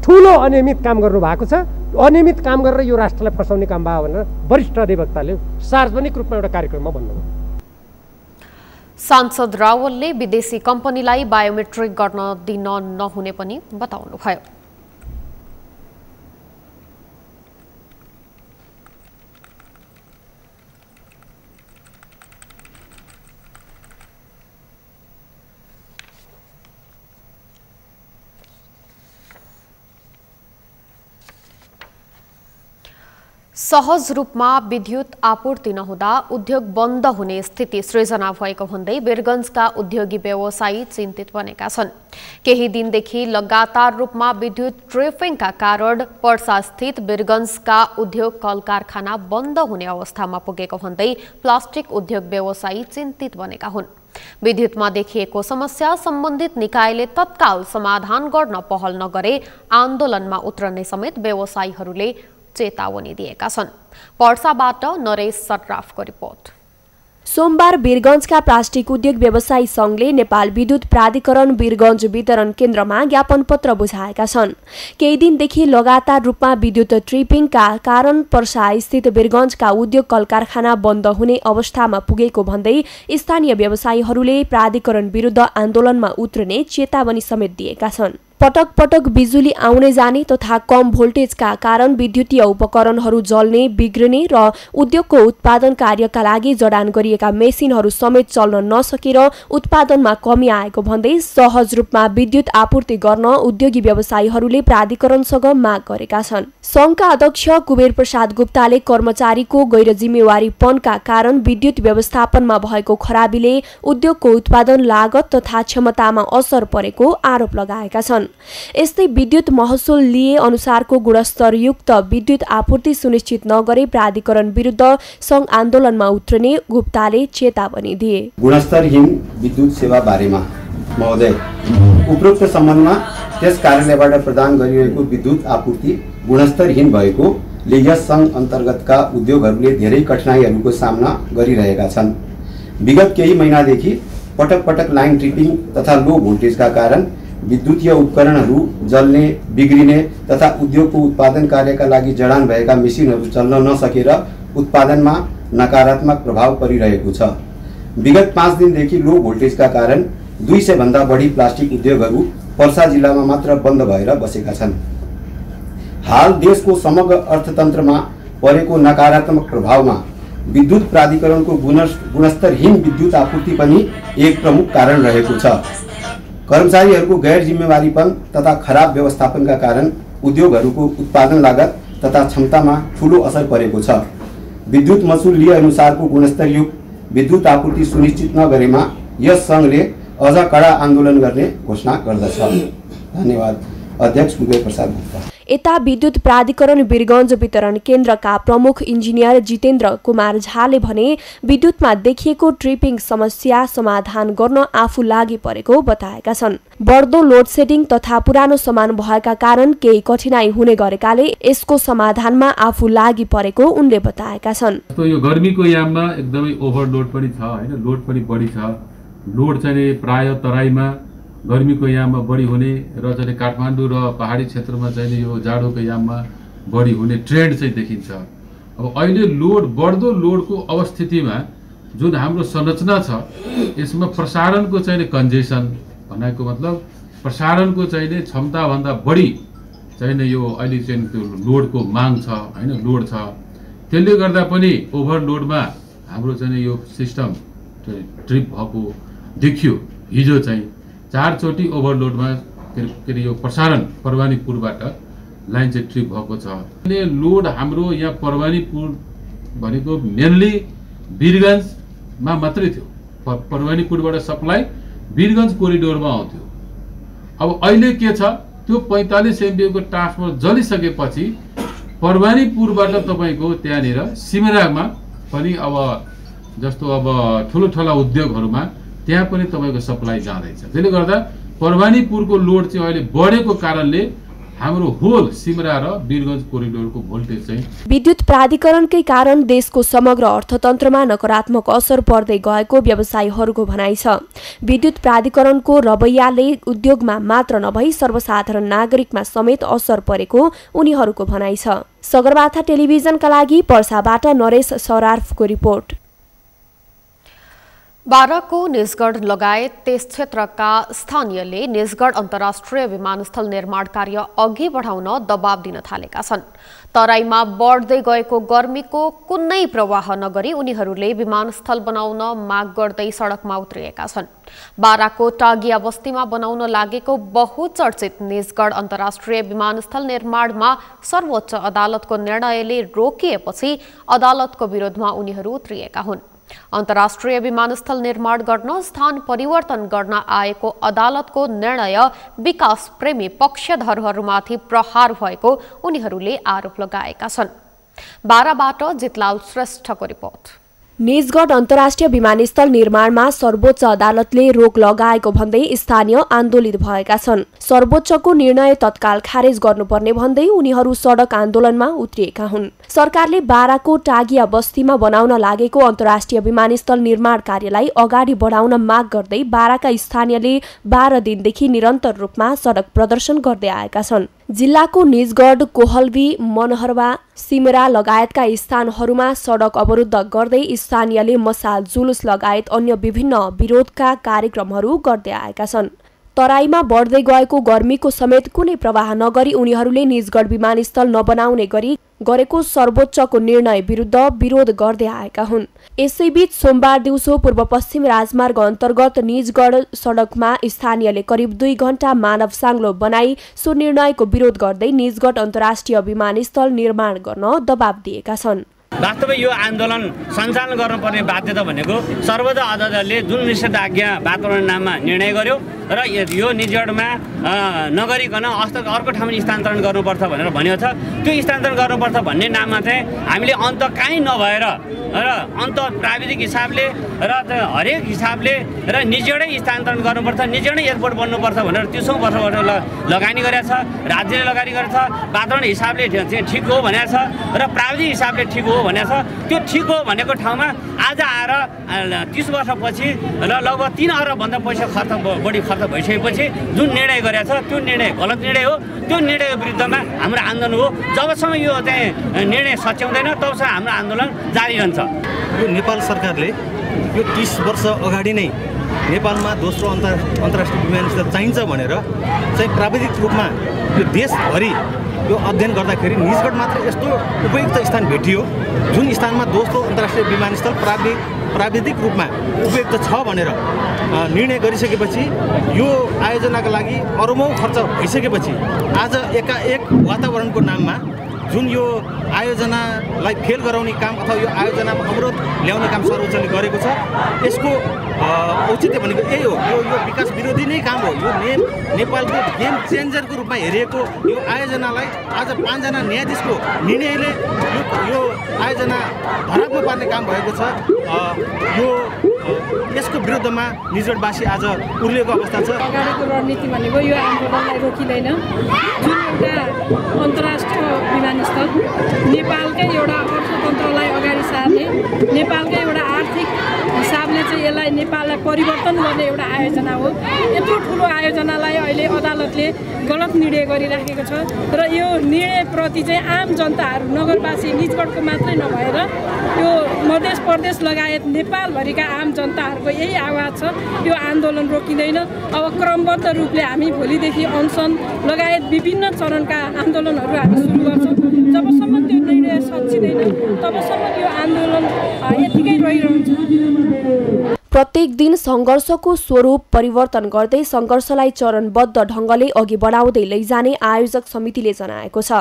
ठुलो अनियमित काम गर्नु भएको छ, अनियमित काम गरेर यो राष्ट्रलाई फसाउने काम भयो भनेर वरिष्ठ अधिवक्ताले सार्वजनिक रूपमा एउटा कार्यक्रममा भन्नुभयो।
सांसद रावलले विदेशी कम्पनीलाई बायोमेट्रिक गर्न दिन नहुने पनि बताउनुभयो। सहज रूपमा विद्युत आपूर्ति नहुँदा उद्योग बन्द हुने स्थिति सृजना भएको भन्दै वीरगञ्जका उद्योगी व्यवसायी चिन्तित बनेका छन्। केही दिनदेखि लगातार रूपमा विद्युत ट्रिपिङका कारण पर्सास्थित वीरगञ्जका उद्योग कल कारखाना बन्द हुने अवस्थामा पुगेको भन्दै प्लास्टिक उद्योग व्यवसायी चिन्तित बनेका हुन्। विद्युतमा देखिएको समस्या सम्बन्धित निकायले तत्काल समाधान गर्न पहल नगरे आन्दोलनमा उत्रने समेत व्यवसायीहरूले चेतावनी दिएका छन्। पर्साबाट नरेश सट्राफको रिपोर्ट।
सोमबार वीरगञ्जका प्लास्टिक उद्योग व्यवसायी संघले नेपाल विद्युत प्राधिकरण वीरगञ्ज वितरण केन्द्रमा ज्ञापन पत्र बुझाएका छन्। केही दिनदेखि लगातार रूपमा विद्युत ट्रिपिङका कारण पर्सा स्थित वीरगञ्जका उद्योग कल कारखाना बन्द हुने अवस्थामा पुगेको भन्दै स्थानीय व्यवसायीहरूले प्राधिकरण विरुद्ध आन्दोलनमा उत्रने चेतावनी समेत दिएका छन्। पटक पटक बिजुली आउने जाने तथा कम भोल्टेजका कारण विद्युतीय उपकरणहरू जल्ने, बिग्रने र उद्योगको उत्पादन कार्यका लागि जडान गरिएका मेसिनहरू समेत चल्न नसकेर उत्पादनमा कमी आएको भन्दै सहज रूपमा विद्युत आपूर्ति गर्न उद्योगी व्यवसायीहरूले प्राधिकरणसँग माग गरेका छन्। संघका अध्यक्ष कुबेर प्रसाद गुप्ताले कर्मचारीको गैर जिम्मेवारीपनका कारण विद्युत व्यवस्थापनमा भएको खराबीले उद्योगको उत्पादन लागत तथा क्षमतामा असर परेको आरोप लगाएका छन्। यस्तै विद्युत महसुल लिए अनुसारको गुणस्तरयुक्त विद्युत आपूर्ति सुनिश्चित नगरे प्राधिकरण विरुद्ध संघ आन्दोलनमा उत्रने गुप्ताले चेतावनी दिए।
गुणस्तरहीन विद्युत सेवा बारेमा महोदय, उपरोक्त सम्बन्धमा त्यस कार्यालयबाट प्रदान गरिरहेको विद्युत आपूर्ति गुणस्तरहीन भएकोले यस संघ अन्तर्गतका उद्योगहरूले धेरै कठिनाइहरूको सामना गरिरहेका छन्। विगत केही महिनादेखि पटक पटक लाइन ट्रिपिङ तथा लो भोल्टेजका कारण विद्युतीय उपकरणहरू जल्ने, बिग्रिने तथा उद्योगको उत्पादन कार्यका लागि जडान भएका मेसिनहरू चल्न नसकेर उत्पादनमा नकारात्मक प्रभाव परिरहेको छ। विगत 5 दिनदेखि लो भोल्टेजका कारण 200 भन्दा बढी प्लास्टिक उद्योगहरू पर्सा जिल्लामा मात्र बन्द भएर बसेका छन्। हाल देशको समग्र अर्थतन्त्रमा परेको नकारात्मक प्रभावमा विद्युत प्राधिकरणको गुणस्तरहीन विद्युत आपूर्ति पनि एक प्रमुख कारण रहेको छ। कर्मचारीहरूको गैर जिम्मेवारीपन तथा खराब व्यवस्थापनका कारण उद्योगहरूको उत्पादन लागत तथा क्षमतामा ठूलो असर परेको छ। विद्युत मसुल लिए अनुसारको गुणस्तरयुक्त विद्युत आपूर्ति सुनिश्चित नगरेमा यस सङ्घले अझ कडा आन्दोलन गर्ने घोषणा गर्दछ। धन्यवाद। अध्यक्ष विजय प्रसाद गुप्ता।
यता विद्युत प्राधिकरण वीरगञ्ज वितरण केन्द्रका प्रमुख इन्जिनियर जितेन्द्र कुमार झाले भने विद्युतमा देखिएको ट्रिपिङ समस्या समाधान गर्न आफू लागि परेको बताएका छन्। बढ्दो लोड सेडिङ तथा पुरानो सामान भएका कारण केही कठिनाई हुने गरेकाले यसको समाधानमा आफू लागि परेको उनले बताएका छन्।
यो गर्मीको याममा एकदमै ओभरलोड पनि छ हैन, लोड पनि बढी छ। लोड चाहिँ प्राय तराईमा गर्मीको याममा बढी हुने र चाहिँ काठमाडौँ र पहाडी क्षेत्रमा चाहिँ यो जाडोको याममा बढी हुने ट्रेन्ड चाहिँ देखिन्छ। अब अहिले बढ्दो लोडको अवस्थितिमा जुन हाम्रो संरचना छ यसमा प्रसारणको चाहिँ कन्जेसन भनेको मतलब प्रसारणको चाहिँ क्षमताभन्दा बढी चाहिँ यो अहिले चाहिँ त्यो लोडको माग छ हैन, लोड छ। त्यसले गर्दा पनि ओभरलोडमा हाम्रो चाहिँ यो सिस्टम ट्रिप भएको देखियो। हिजो चाहिँ 4 चोटि ओभरलोडमा के यो प्रसारण परवानीपुरबाट लाइन चाहिँ ट्रिप भएको छ। लोड हाम्रो यहाँ परवानीपुर भनेको मेनली वीरगञ्जमा मात्रै थियो। परवानीपुरबाट सप्लाई वीरगञ्ज कोरिडोरमा आउँथ्यो। अब अहिले के छ, त्यो 45 MVA को ट्रान्सफर्मर जलिसकेपछि परवानीपुरबाट तपाईको त्यहाँनिर सिमरामा पनि अब जस्तो अब ठुला उद्योगहरूमा त्यहाँ पनि तपाईको सप्लाई जाँदैछ। त्यसले गर्दा परवानीपुरको लोड चाहिँ अहिले बढेको कारणले हाम्रो होल सिमरा र वीरगञ्ज कोरिडोरको भोल्टेज चाहिँ
विद्युत प्राधिकरणकै कारण देशको समग्र अर्थतन्त्रमा नकारात्मक असर पर्दै गएको व्यवसायीहरूको भनाइ छ। विद्युत प्राधिकरणको रवैयाले उद्योगमा मात्र नभई सर्वसाधारण नागरिकमा समेत असर परेको उनीहरूको भनाइ छ। सगरमाथा टेलिभिजनका लागि पर्साबाट नरेश सराफको रिपोर्ट।
बाराको निजगढ लगायत त्यस क्षेत्रका स्थानीयले निजगढ अन्तर्राष्ट्रिय विमानस्थल निर्माण कार्य अघि बढाउन दबाब दिन थालेका छन्। तराईमा बढ्दै गएको गर्मीको कुनै प्रवाह नगरी उनीहरूले विमानस्थल बनाउन माग गर्दै सडकमा उत्रिएका छन्। बाराको टागिया बस्तीमा बनाउन लागेको बहुचर्चित निजगढ अन्तर्राष्ट्रिय विमानस्थल निर्माणमा सर्वोच्च अदालतको निर्णयले रोकिएपछि अदालतको विरोधमा उनीहरू उत्रिएका हुन्। अन्तर्राष्ट्रिय विमानस्थल निर्माण गर्न स्थान परिवर्तन गर्न आएको अदालतको निर्णय विकास प्रेमी पक्षधरहरूमाथि प्रहार भएको उनीहरूले आरोप लगाएका छन्। बाराबाट जितलाल श्रेष्ठको रिपोर्ट।
निजगढ अन्तर्राष्ट्रिय विमानस्थल निर्माणमा सर्वोच्च अदालतले रोक लगाएको भन्दै स्थानीय आन्दोलित भएका छन्। सर्वोच्चको निर्णय तत्काल खारेज गर्नुपर्ने भन्दै उनीहरू सडक आन्दोलनमा उत्रिएका हुन्। सरकारले बाराको टागिया बस्तीमा बनाउन लागेको अन्तर्राष्ट्रिय विमानस्थल निर्माण कार्यलाई अगाडि बढाउन माग गर्दै बाराका स्थानीयले 12 दिनदेखि निरन्तर रूपमा सडक प्रदर्शन गर्दै आएका छन्। जिल्लाको निजगढ, कोहलवी, मनहरवा, सिमरा लगायतका स्थानहरूमा सडक अवरुद्ध गर्दै स्थानीयले मसाल जुलुस लगायत अन्य विभिन्न विरोधका कार्यक्रमहरू गर्दै आएका छन्। तराईमा बढ्दै गएको गर्मीको समेत कुनै प्रवाह नगरी उनीहरूले निजगढ विमानस्थल नबनाउने गरी गरेको सर्वोच्चको निर्णय विरुद्ध विरोध गर्दै आएका हुन्। यसैबीच सोमबार दिउँसो पूर्व पश्चिम राजमार्ग अन्तर्गत निजगढ सडकमा स्थानीयले करिब 2 घण्टा मानव साङ्लो बनाई सो निर्णयको विरोध गर्दै निजगढ अन्तर्राष्ट्रिय विमानस्थल निर्माण गर्न दबाब दिएका छन्।
वास्तवमै यो आन्दोलन सञ्चालन गर्नुपर्ने बाध्यता भनेको सर्वोच्च अदालतले जुन निषेधाज्ञा वातावरण नाममा निर्णय गर्यो र यो निजगढमा नगरिकन अर्को ठाउँमा स्थानान्तरण गर्नुपर्छ भनेर भनेको छ। त्यो स्थानान्तरण गर्नुपर्छ भन्ने नाममा चाहिँ हामीले अन्त काहीँ नभएर र अन्त प्राविधिक हिसाबले र हरेक हिसाबले र निजगढै स्थानान्तरण गर्नुपर्छ, निजगढै एयरपोर्ट बन्नुपर्छ भनेर 30औं वर्षबाट लगानी गरेको छ। राज्यले लगानी गरेको छ, वातावरण हिसाबले ठिक हो भनेको छ र प्राविधिक हिसाबले ठिक हो भनेको छ। त्यो ठिक हो भनेको ठाउँमा आज आएर 30 वर्षपछि र लगभग 3 अरबभन्दा पैसा बढी खर्च भइसकेपछि जुन निर्णय गरेको छ त्यो निर्णय गलत निर्णय हो। त्यो निर्णयको विरुद्धमा हाम्रो आन्दोलन हो। जबसम्म यो चाहिँ निर्णय सच्याउँदैन तबसम्म हाम्रो आन्दोलन जारी रहन्छ।
यो नेपाल सरकारले यो 30 वर्ष अगाडि नै नेपालमा दोस्रो अन्तर्राष्ट्रिय विमानस्थल चाहिन्छ भनेर चाहिँ प्राविधिक रूपमा यो देशभरि यो यो अध्ययन गर्दाखेरि निजगढ मात्र यस्तो उपयुक्त स्थान भेटियो जुन स्थानमा दोस्रो अन्तर्राष्ट्रिय विमानस्थल प्राविधिक रूपमा उपयुक्त छ भनेर निर्णय गरिसकेपछि यो आयोजनाका लागि अरबौं खर्च भइसकेपछि आज एकाएक वातावरणको नाममा जुन यो आयोजनालाई फेल गराउने काम अथवा यो आयोजनामा अवरोध ल्याउने काम सर्वोच्चले गरेको छ यसको औचित्य भनेको यही हो। यो विकास विरोधी नै काम हो। यो नेपालको गेम चेन्जरको रूपमा हेरिएको यो आयोजनालाई आज 5 जना न्यायाधीशको निर्णयले यो आयोजना धरापमा पार्ने काम भएको छ। यसको विरुद्धमा निजगढवासी आज उर्लिएको अवस्था छ।
अगाडिको रणनीति भनेको यो आन्दोलनलाई रोकिँदैन। जुन एउटा अन्तर्राष्ट्रिय विमानस्थल नेपालकै एउटा अर्थतन्त्रलाई अगाडि सार्ने, नेपालकै एउटा आर्थिक हिसाबले चाहिँ यसलाई नेपाललाई परिवर्तन गर्ने एउटा आयोजना हो। यत्रो ठुलो आयोजनालाई अहिले अदालतले गलत निर्णय गरिराखेको छ र यो निर्णयप्रति चाहिँ आम जनताहरू, नगरवासी, निजगढको मात्रै नभएर यो मधेस प्रदेश लगायत नेपालभरिका आम जनताहरूको यही आवाज छ। यो आन्दोलन रोकिँदैन। अब क्रमबद्ध रूपले हामी भोलिदेखि अनसन लगायत विभिन्न चरणका आन्दोलनहरू हामी सुरु गर्छौँ। जबसम्म त्यो निर्णय सच्चिँदैन तबसम्म यो आन्दोलन यतिकै रहिरहन्छ।
प्रत्येक दिन सङ्घर्षको स्वरूप परिवर्तन गर्दै सङ्घर्षलाई चरणबद्ध ढङ्गले अघि बढाउँदै लैजाने आयोजक समितिले जनाएको छ।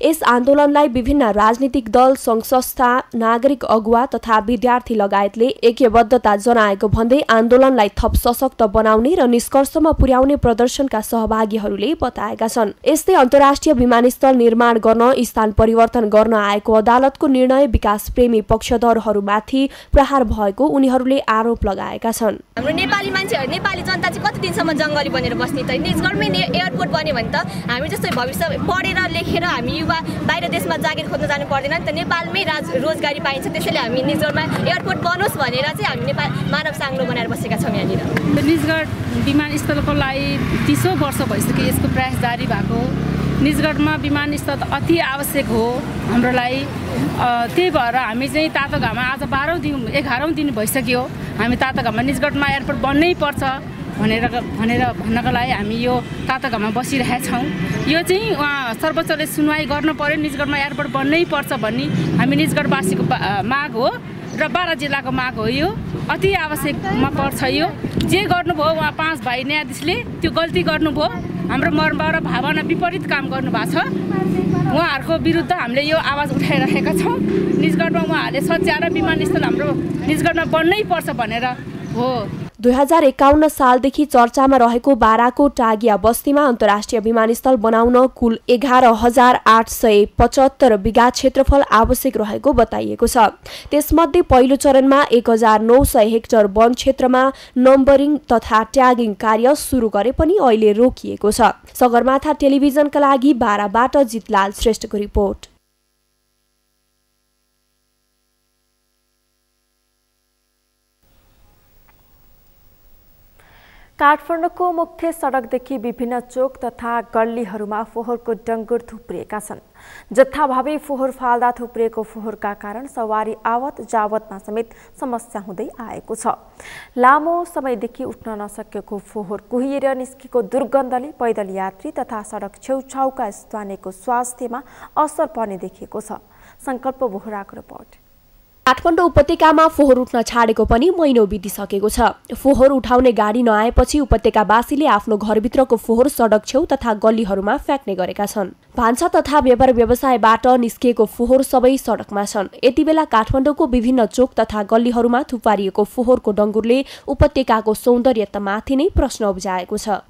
यस आन्दोलनलाई विभिन्न राजनीतिक दल, सङ्घ संस्था, नागरिक अगुवा तथा विद्यार्थी लगायतले ऐक्यबद्धता जनाएको भन्दै आन्दोलनलाई थप सशक्त बनाउने र निष्कर्षमा पुर्याउने प्रदर्शनका सहभागीहरूले बताएका छन्। यस्तै अन्तर्राष्ट्रिय विमानस्थल निर्माण गर्न स्थान परिवर्तन गर्न आएको अदालतको निर्णय विकास प्रेमी पक्षधरहरूमाथि प्रहार भएको उनीहरूले आरोप लगाएका छन्।
हाम्रो नेपाली मान्छेहरू, नेपाली जनता चाहिँ कति दिनसम्म जङ्गली बनेर बस्ने त? निजगढमै एयरपोर्ट बन्यो भने त हामी जस्तै भविष्य पढेर लेखेर हामी युवा बाहिर देशमा जागिर खोज्न जानु पर्दैन नि त। नेपालमै रोजगारी पाइन्छ। त्यसैले हामी निजगढमा एयरपोर्ट बनोस् भनेर चाहिँ हामी नेपाल मानव साङ्लो बनाएर बसेका छौँ। यहाँनिर
निजगढ विमानस्थलको लागि 30 वर्ष भइसक्यो यसको प्रयास जारी भएको। निजगढमा विमानस्थल अति आवश्यक हो हाम्रो लागि। त्यही भएर हामी चाहिँ तातो घाममा आज 11औं दिन भइसक्यो हामी तातो घाममा निजगढमा एयरपोर्ट बन्नै पर्छ भनेर भन्नको लागि हामी यो तातो घाममा बसिरहेका छौँ। यो चाहिँ सर्वोच्चले सुनवाई गर्न पर्यो। निजगढमा एयरपोर्ट बन्नै पर्छ भन्ने हामी निजगढवासीको माग हो र 12 जिल्लाको माग हो। यो अति आवश्यकमा पर्छ। यो जे गर्नुभयो उहाँ 5 भाइ न्यायाधीशले त्यो गल्ती गर्नुभयो। हाम्रो मर्म र भावना विपरीत काम गर्नुभएको छ। उहाँहरूको विरुद्ध हामीले यो आवाज उठाइरहेका छौँ। निजगढमा उहाँहरूले सच्याएर विमानस्थल हाम्रो निजगढमा बन्नै पर्छ भनेर हो।
2051 सालदेखि चर्चामा रहेको बाराको टागिया बस्तीमा अन्तर्राष्ट्रिय विमानस्थल बनाउन कुल 11,875 बिघा क्षेत्रफल आवश्यक रहेको बताइएको छ। त्यसमध्ये पहिलो चरणमा 1,900 हेक्टर वन क्षेत्रमा नम्बरिङ तथा ट्यागिङ कार्य सुरु गरे पनि अहिले रोकिएको छ। सगरमाथा टेलिभिजनका लागि बाराबाट जितलाल श्रेष्ठको रिपोर्ट।
काठमाडौँको मुख्य सडकदेखि विभिन्न चोक तथा गल्लीहरूमा फोहोरको डङ्गुर थुप्रिएका छन्। जथाभावी फोहोर फाल्दा थुप्रिएको फोहोरका कारण सवारी आवत जावतमा समेत समस्या हुँदै आएको छ। लामो समयदेखि उठ्न नसकेको फोहोर कुहिएर निस्केको दुर्गन्धले पैदल यात्री तथा सडक छेउछाउका स्थानीयको स्वास्थ्यमा असर पर्ने देखिएको छ। संकल्प बोहराको रिपोर्ट।
काठमाडौँ उपत्यकामा फोहोर उठ्न छाडेको पनि महिनौ बितिसकेको छ। फोहोर उठाउने गाडी नआएपछि उपत्यकावासीले आफ्नो घरभित्रको फोहोर सडक छेउ तथा गल्लीहरूमा फ्याँक्ने गरेका छन्। भान्सा तथा व्यापार व्यवसायबाट निस्किएको फोहोर सबै सडकमा छन्। यति बेला काठमाडौँको विभिन्न चोक तथा गल्लीहरूमा थुपारिएको फोहोरको डङ्गुरले उपत्यकाको सौन्दर्यतामाथि नै प्रश्न उब्जाएको छ।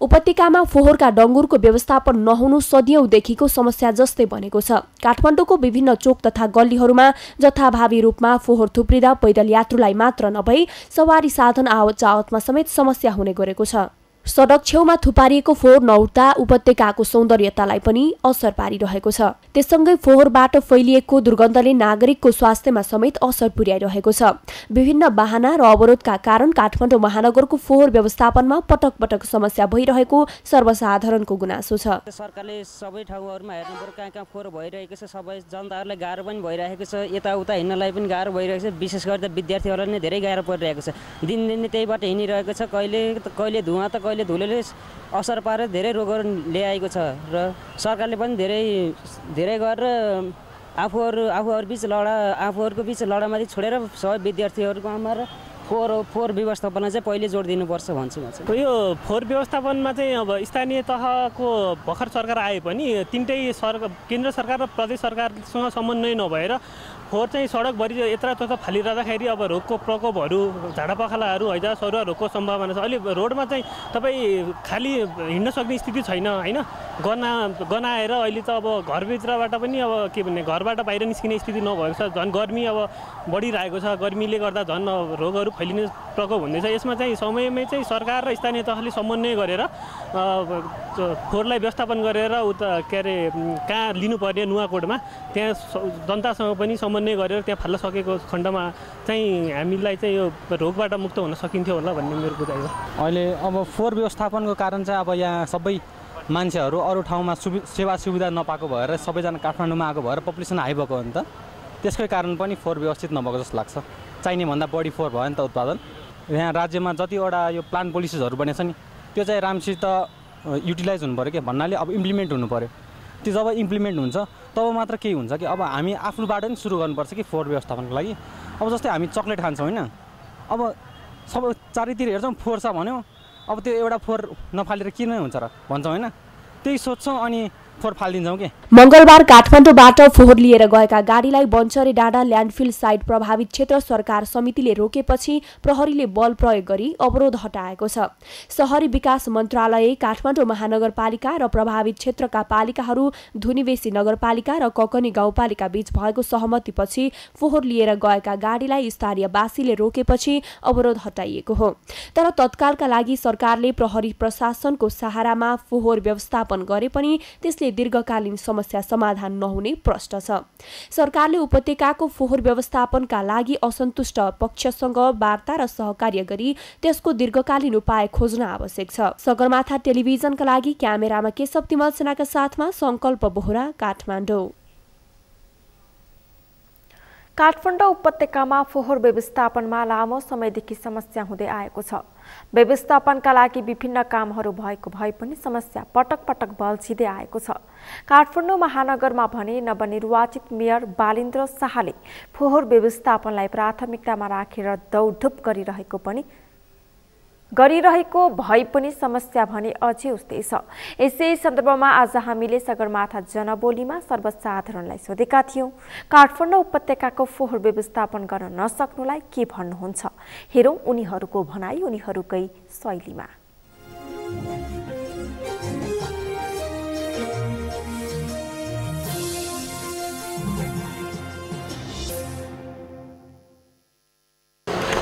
उपत्यकामा फोहोरका डङ्गुरको व्यवस्थापन नहुनु सदियौंदेखिको समस्या जस्तै बनेको छ। काठमाडौँको विभिन्न चोक तथा गल्लीहरूमा जथाभावी रूपमा फोहोर थुप्रिँदा पैदल यात्रुलाई मात्र नभई सवारी साधन आवत जावतमा समेत समस्या हुने गरेको छ। सडक छेउमा थुपारिएको फोहोर नउठ्दा उपत्यकाको सौन्दर्यतालाई पनि असर पारिरहेको छ। त्यससँगै फोहोरबाट फैलिएको दुर्गन्धले नागरिकको स्वास्थ्यमा समेत असर पुर्याइरहेको छ। विभिन्न बाहना र अवरोधका कारण काठमाडौँ महानगरको फोहोर व्यवस्थापनमा पटक पटक समस्या भइरहेको सर्वसाधारणको गुनासो छ।
सरकारले सबै ठाउँहरूमा हेर्नुपर्छ कहाँ कहाँ फोहोर भइरहेको छ, सबै जनताहरूलाई गाह्रो पनि भइरहेको छ, यताउता हिँड्नलाई पनि गाह्रो भइरहेको छ। विशेष गरी त विद्यार्थीहरूलाई नै धेरै गाह्रो परिरहेको छ। दिनदिनै त्यहीबाट हिँडिरहेको छ। कहिले धुवा त कहिले धुलोले असर पारेर धेरै रोगहरू ल्याएको छ र सरकारले पनि धेरै गरेर आफूहरूको बिच लडामाथि छोडेर सबै विद्यार्थीहरूको आमा र फोहोर व्यवस्थापन चाहिँ पहिले जोड दिनुपर्छ भन्छु म चाहिँ।
यो फोहोर व्यवस्थापनमा चाहिँ अब स्थानीय तहको भर्खर सरकार आए पनि तिनटै केन्द्र सरकार र प्रदेश सरकारसँग समन्वय नभएर फोहोर चाहिँ सडकभरि यत्रतत्र फालिरहँदाखेरि अब रोगको प्रकोपहरू, झाडापखालाहरू, हैजा सरुवा रोगको सम्भावना छ। अहिले रोडमा चाहिँ तपाईँ खाली हिँड्न सक्ने स्थिति छैन होइन। गनाएर अहिले त अब घरभित्रबाट पनि अब के भन्ने घरबाट बाहिर निस्किने स्थिति नभएको छ। झन् गर्मी अब बढिरहेको छ। गर्मीले गर्दा झन् रोगहरू फैलिने प्रकोप हुँदैछ। यसमा चाहिँ समयमै चाहिँ सरकार र स्थानीय तहले समन्वय गरेर फोहोरलाई व्यवस्थापन गरेर उता के अरे कहाँ लिनुपर्ने नुवाकोटमा त्यहाँ जनतासँग पनि समन्वय गरेर त्यहाँ फाल्न सकेको खण्डमा चाहिँ हामीलाई चाहिँ यो रोगबाट मुक्त हुन सकिन्थ्यो होला भन्ने मेरो बुझाइ हो।
अहिले अब फोहोर व्यवस्थापनको कारण चाहिँ अब यहाँ सबै मान्छेहरू अरू ठाउँमा सेवा सुविधा नपाएको भएर सबैजना काठमाडौँमा आएको भएर पपुलेसन हाई भएको हो नि त। त्यसकै कारण पनि फोहोर व्यवस्थित नभएको जस्तो लाग्छ। चाहिने भन्दा बढी फोहोर भयो नि त उत्पादन। यहाँ राज्यमा जतिवटा यो प्लान पोलिसीहरू बनेछ नि त्यो चाहिँ राम्रोसित युटिलाइज हुनु पऱ्यो क्या भन्नाले अब इम्प्लिमेन्ट हुनु पऱ्यो। त्यो जब इम्प्लिमेन्ट हुन्छ तब मात्र केही हुन्छ कि अब हामी आफूबाट नि सुरु गर्नुपर्छ कि फोहोर व्यवस्थापनको लागि। अब जस्तै हामी चक्लेट खान्छौँ होइन, अब सबै चारैतिर हेर्छौँ फोहोर छ भन्यो, अब त्यो एउटा फोहोर नफालेर किन हुन्छ र भन्छौँ होइन। त्यही सोध्छौँ अनि फोहोर फालिदिन्छौँ कि।
मङ्गलबार काठमाडौँबाट फोहोर लिएर गएका गाडीलाई बन्चरे डाँडा ल्यान्डफिल साइट प्रभावित क्षेत्र सरकार समितिले रोकेपछि प्रहरीले बल प्रयोग गरी अवरोध हटाएको छ। शहरी विकास मन्त्रालय, काठमाडौँ महानगरपालिका र प्रभावित क्षेत्रका पालिकाहरू, धुनीबेसी नगरपालिका र ककनी गाउँपालिका बीच भएको सहमतिपछि फोहोर लिएर गएका गाडीलाई स्थानीयवासीले रोकेपछि अवरोध हटाइएको हो। तर तत्कालका लागि सरकारले प्रहरी प्रशासनको सहारामा फोहोर व्यवस्थापन गरे पनि त्यसले दीर्घकालीन समस्या समाधान नहुने प्रश्न छ। सरकारले उपत्यकाको फोहोर व्यवस्थापनका लागि असन्तुष्ट पक्षसँग वार्ता र सहकार्य गरी त्यसको दीर्घकालीन उपाय खोज्न आवश्यक छ। सगरमाथा टेलिभिजनका लागि क्यामेरामा केशव तिमल सेनाका साथमा संकल्प बोहरा, काठमाडौँ।
काठमाडौँ उपत्यकामा फोहोर व्यवस्थापनमा लामो समयदेखि समस्या हुँदै आएको छ। व्यवस्थापनका लागि विभिन्न कामहरू भएको भए पनि समस्या पटक पटक बल्झिँदै आएको छ। काठमाडौँ महानगरमा भने नवनिर्वाचित मेयर बालिन्द्र शाहले फोहोर व्यवस्थापनलाई प्राथमिकतामा राखेर दौडधुप गरिरहेको भए पनि समस्या भने अझै उस्तै छ। यसै सन्दर्भमा आज हामीले सगरमाथा जनबोलीमा सर्वसाधारणलाई सोधेका थियौं, काठमाडौँ उपत्यकाको फोहोर व्यवस्थापन गर्न नसक्नुलाई के भन्नुहुन्छ? हेरौं उनीहरूको भनाई उनीहरूकै शैलीमा।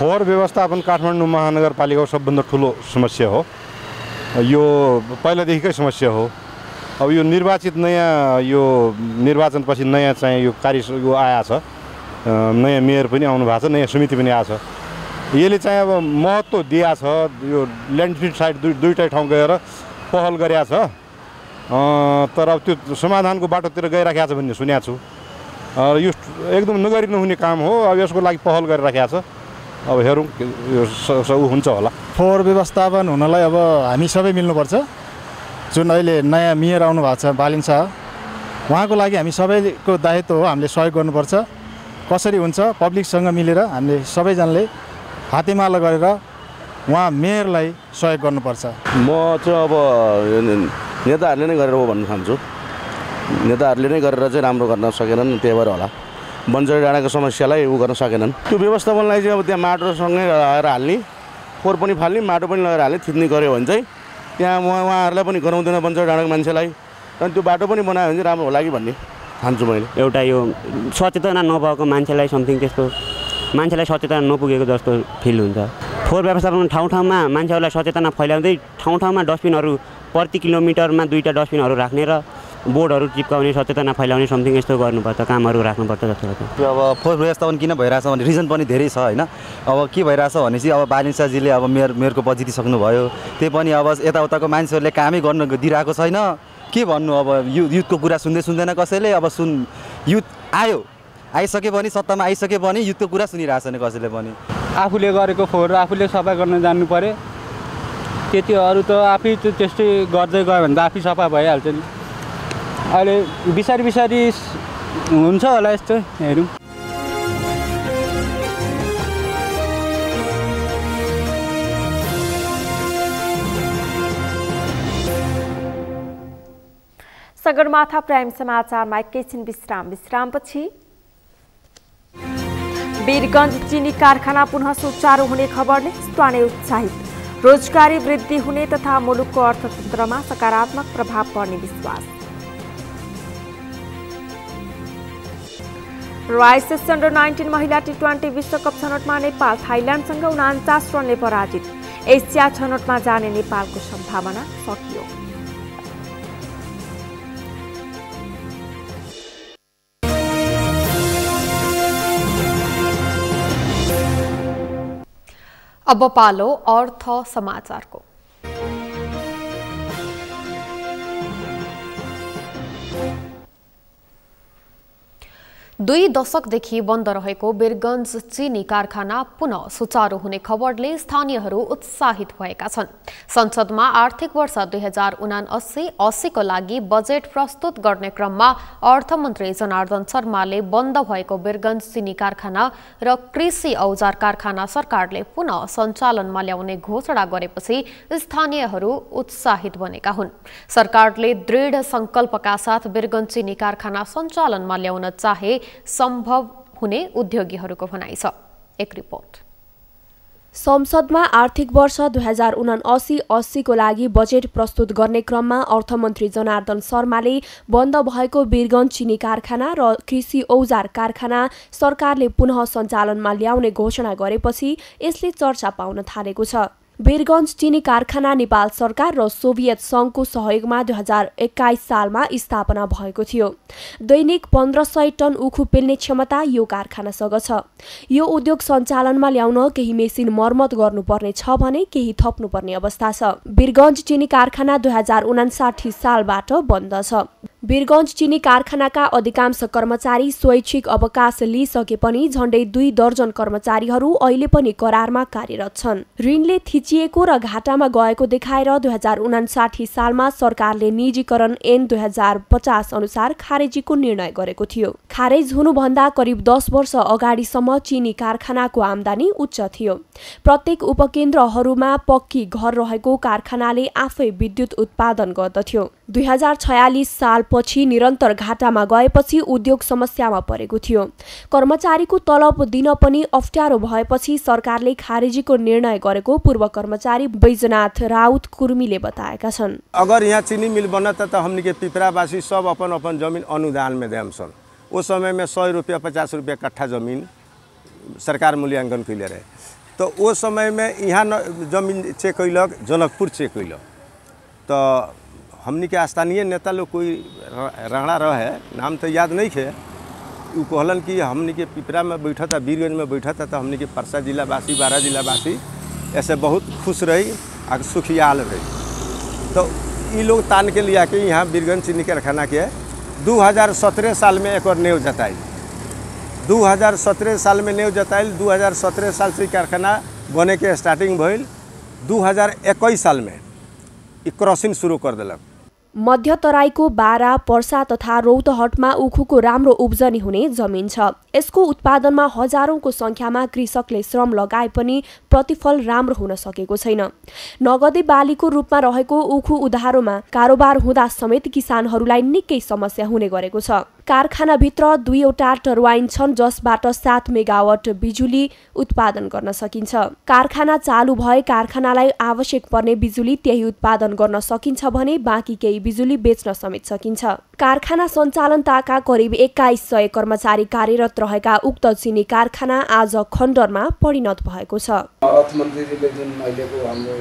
फोहोर व्यवस्थापन काठमाडौँ महानगरपालिकाको सबभन्दा ठुलो समस्या हो। यो पहिलादेखिकै समस्या हो। अब यो निर्वाचित निर्वाचनपछि नयाँ चाहिँ यो आएको छ, नयाँ मेयर पनि आउनु भएको छ, नयाँ समिति पनि आएको छ। यसले चाहिँ अब महत्त्व दिएको छ। यो ल्यान्डफिल साइड दुईवटै ठाउँ गएर पहल गरेको छ, तर अब त्यो समाधानको बाटोतिर गइराखेको छ भन्ने सुनेको छु। यो एकदम नगरी नहुने काम हो। अब यसको लागि पहल गरिराखेको छ। अब हेरौँ यो हुन्छ होला।
फोहोर व्यवस्थापन हुनलाई अब हामी सबै मिल्नुपर्छ। जुन अहिले नयाँ मेयर आउनु भएको छ बालिन शाह, उहाँको लागि हामी सबैको दायित्व हो, हामीले सहयोग गर्नुपर्छ। कसरी हुन्छ पब्लिकसँग मिलेर हामीले सबैजनाले हातेमालो गरेर उहाँ मेयरलाई सहयोग गर्नुपर्छ।
म चाहिँ अब नेताहरूले नै गरेर हो भन्न चाहन्छु। नेताहरूले नै गरेर चाहिँ राम्रो गर्न सकेनन्, त्यही भएर होला बन्चरे डाँडाको समस्यालाई गर्न सकेनन्। त्यो व्यवस्थापनलाई चाहिँ अब त्यहाँ माटोसँगै लगाएर हाल्ने, फोहोर पनि फाल्ने, माटो पनि लगाएर हाल्ने, थिच्ने गऱ्यो भने चाहिँ त्यहाँ उहाँहरूलाई पनि गराउँदैन बन्चरे डाँडाको मान्छेलाई। अनि त्यो बाटो पनि बनायो भने चाहिँ राम्रो होला कि भन्ने ठान्छु मैले।
एउटा यो सचेतना नभएको मान्छेलाई समथिङ त्यस्तो मान्छेलाई सचेतना नपुगेको जस्तो फिल हुन्छ। फोहोर व्यवस्थापन ठाउँ ठाउँमा मान्छेहरूलाई सचेतना फैलाउँदै ठाउँ ठाउँमा डस्टबिनहरू प्रति किलोमिटरमा 2टा डस्टबिनहरू राख्ने र बोर्डहरू चिप्काउने सचेतना फैलाउने समथिङ यस्तो गर्नुपर्छ, कामहरू राख्नुपर्छ जस्तो लाग्छ।
अब फोहोर व्यवस्थापन किन भइरहेछ भने रिजन पनि धेरै छ होइन। अब के भइरहेछ भनेपछि अब बालिन्साजीले अब मेयरको पद जितिसक्नुभयो, त्यही पनि अब यताउताको मान्छेहरूले कामै गर्न दिइरहेको छैन। के भन्नु, अब युथको कुरा सुन्दैन कसैले। अब युथ आइसके पनि सत्तामा आइसके पनि युथको कुरा सुनिरहेको छैन कसैले पनि।
आफूले गरेको फोहोर आफूले सफा गर्न जान्नु पर्यो, त्यति अरू त आफै त्यस्तै गर्दै गयो भने त आफै सफा भइहाल्छ नि। अहिले बिस्तारी हुन्छ होला यस्तो हेरौँ।
सगरमाथा प्राइम समाचारमा एकैछिन विश्रामपछि वीरगञ्ज चिनी कारखाना पुनः सुचारू हुने खबरले स्थानीय उत्साहित, रोजगारी वृद्धि हुने तथा मुलुकको अर्थतन्त्रमा सकारात्मक प्रभाव पर्ने विश्वास। राइसेस अन्डर-19 महिला T20 विश्वकप छनौटमा नेपाल थाइल्याण्डसँग 49 रनले पराजित। एसिया छनौटमा जाने नेपालको सम्भावना सकियो।
अब पालो अर्थ समाचारको। 2 दशकदेखि बन्द रहेको वीरगञ्ज चिनी कारखाना पुनः सुचारू हुने खबरले स्थानीयहरू उत्साहित भएका छन्। संसदमा आर्थिक वर्ष 2079-80 को लागि बजेट प्रस्तुत गर्ने क्रममा अर्थमन्त्री जनार्दन शर्माले बन्द भएको वीरगञ्ज चिनी कारखाना र कृषि औजार कारखाना सरकारले पुनः सञ्चालनमा ल्याउने घोषणा गरेपछि स्थानीयहरू उत्साहित बनेका हुन्। सरकारले दृढ संकल्पका साथ वीरगञ्ज चिनी कारखाना सञ्चालनमा ल्याउन चाहे सम्भव हुने उद्योगीहरूको भनाइ छ। एक रिपोर्ट।
संसदमा आर्थिक वर्ष 2079-80 को लागि बजेट प्रस्तुत गर्ने क्रममा अर्थमन्त्री जनार्दन शर्माले बन्द भएको वीरगञ्ज चिनी कारखाना र कृषि औजार कारखाना सरकारले पुनः सञ्चालनमा ल्याउने घोषणा गरेपछि यसले चर्चा पाउन थालेको छ। वीरगञ्ज चिनी कारखाना नेपाल सरकार र सोभियत संघको सहयोगमा 2021 सालमा स्थापना भएको थियो। दैनिक 1500 टन उखु पेल्ने क्षमता यो कारखानासँग छ। यो उद्योग सञ्चालनमा ल्याउन केही मेसिन मर्मत गर्नुपर्ने छ भने केही थप्नुपर्ने अवस्था छ। वीरगञ्ज चिनी कारखाना 2059 सालबाट बन्द छ। वीरगञ्ज चिनी कारखानाका अधिकांश कर्मचारी स्वैच्छिक अवकाश लिइसके पनि झण्डै 2 दर्जन कर्मचारीहरू अहिले पनि करारमा कार्यरत छन्। ऋणले थिचिएको र घाटामा गएको देखाएर 2059 सालमा सरकारले निजीकरण ऐन 2050 अनुसार खारेजीको निर्णय गरेको थियो। खारेज हुनुभन्दा करिब 10 वर्ष अगाडिसम्म चिनी कारखानाको आम्दानी उच्च थियो। प्रत्येक उपकेन्द्रहरूमा पक्की घर रहेको कारखानाले आफै विद्युत उत्पादन गर्दथ्यो। 2046 सालपछि निरन्तर घाटामा गएपछि उद्योग समस्यामा परेको थियो। कर्मचारीको तलब दिन पनि अप्ठ्यारो भएपछि सरकारले खारेजीको निर्णय गरेको पूर्व कर्मचारी बैजनाथ राउत कुर्मीले बताएका छन्।
अगर यहाँ चीनी मिल बनता तो हमने के पिपरावासी सब अपन अपन जमीन अनुदान में देम सन। उस समय में 100 रुपया 50 रुपया कट्ठा जमीन सरकार मूल्यांकन कैले रहे। तो उस समय में यहाँ जमीन चेक कैलक, जनकपुर चेक कैलक। तो हमनी के स्थानीय नेता लोग कोई राणा रहे, नाम तो याद नहीं है, वो कहलन कि हमनी के पिपरा में बैठा था, वीरगंज में बैठा था, तो हमनी के परसा जिलावासी 12 जिलावासी ऐसे बहुत खुश रही और सुखियाल रही। तो ये लोग तान के लिया कि यहाँ वीरगंज चीनी कारखाना के 2017 साल में एक और नेव जताई। 2017 साल में नेव जताइल। 2017 साल से कारखाना बने के स्टार्टिंग भइल। 2021 साल में क्रसिङ सुरु कर दिलक।
मध्य तराईको बारा, पर्सा तथा रौतहटमा उखुको राम्रो उब्जनी हुने जमिन छ। यसको उत्पादनमा हजारौंको संख्यामा कृषकले श्रम लगाए पनि प्रतिफल राम्रो हुन सकेको छैन। नगदे बालीको रूपमा रहेको उखु उधारोमा कारोबार हुँदा समेत किसानहरूलाई निकै समस्या हुने गरेको छ। कारखानाभित्र 2वटा टर्बाइन छन् जसबाट 7 मेगावाट बिजुली उत्पादन गर्न सकिन्छ। कारखाना चालु भए कारखानालाई आवश्यक पर्ने बिजुली त्यही उत्पादन गर्न सकिन्छ भने बाँकी केही बिजुली बेच्न समेत सकिन्छ। कारखाना सञ्चालनताका करिब 2100 कर्मचारी कार्यरत रहेका उक्त चिनी कारखाना आज खण्डरमा परिणत भएको छ।
अर्थमन्त्रीले जुन अहिलेको हाम्रो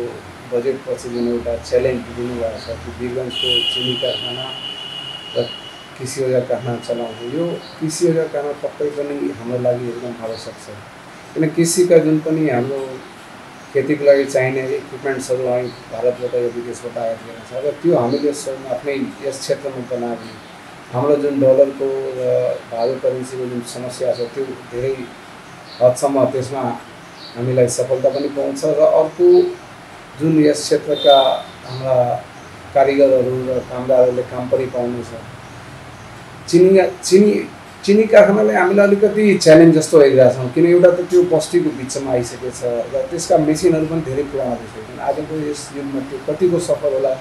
बजेटपछि जुन एउटा च्यालेन्ज दिनुभएको छ कि वीरगञ्जको चिनी कारखाना र कृषि औजार कारखाना चलाउँछु, यो कृषि औजार कारखाना पक्कै पनि हाम्रो लागि एकदम आवश्यक छ। किन कृषिका जुन पनि हाम्रो खेतीको लागि चाहिने इक्विपमेन्ट्सहरूलाई भारतबाट या विदेशबाट आयात गरेको छ, र त्यो हामीले आफ्नै यस क्षेत्रमा बनायो भने हाम्रो जुन डलरको र भावी करेन्सीको जुन समस्या छ त्यो धेरै हदसम्म त्यसमा हामीलाई सफलता पनि पाउँछ। र अर्को जुन यस क्षेत्रका हाम्रा कारिगरहरू र कामदारहरूले काम पनि पाउनेछ। चिनी कारखानालाई हामीले अलिकति च्यालेन्ज जस्तो हेरिरहेको छौँ, किन एउटा त त्यो बस्तीको बिचमा आइसकेको छ र त्यसका मेसिनहरू पनि धेरै पुराना भइसकेछन्। आजको यस युगमा त्यो कतिको सफल होला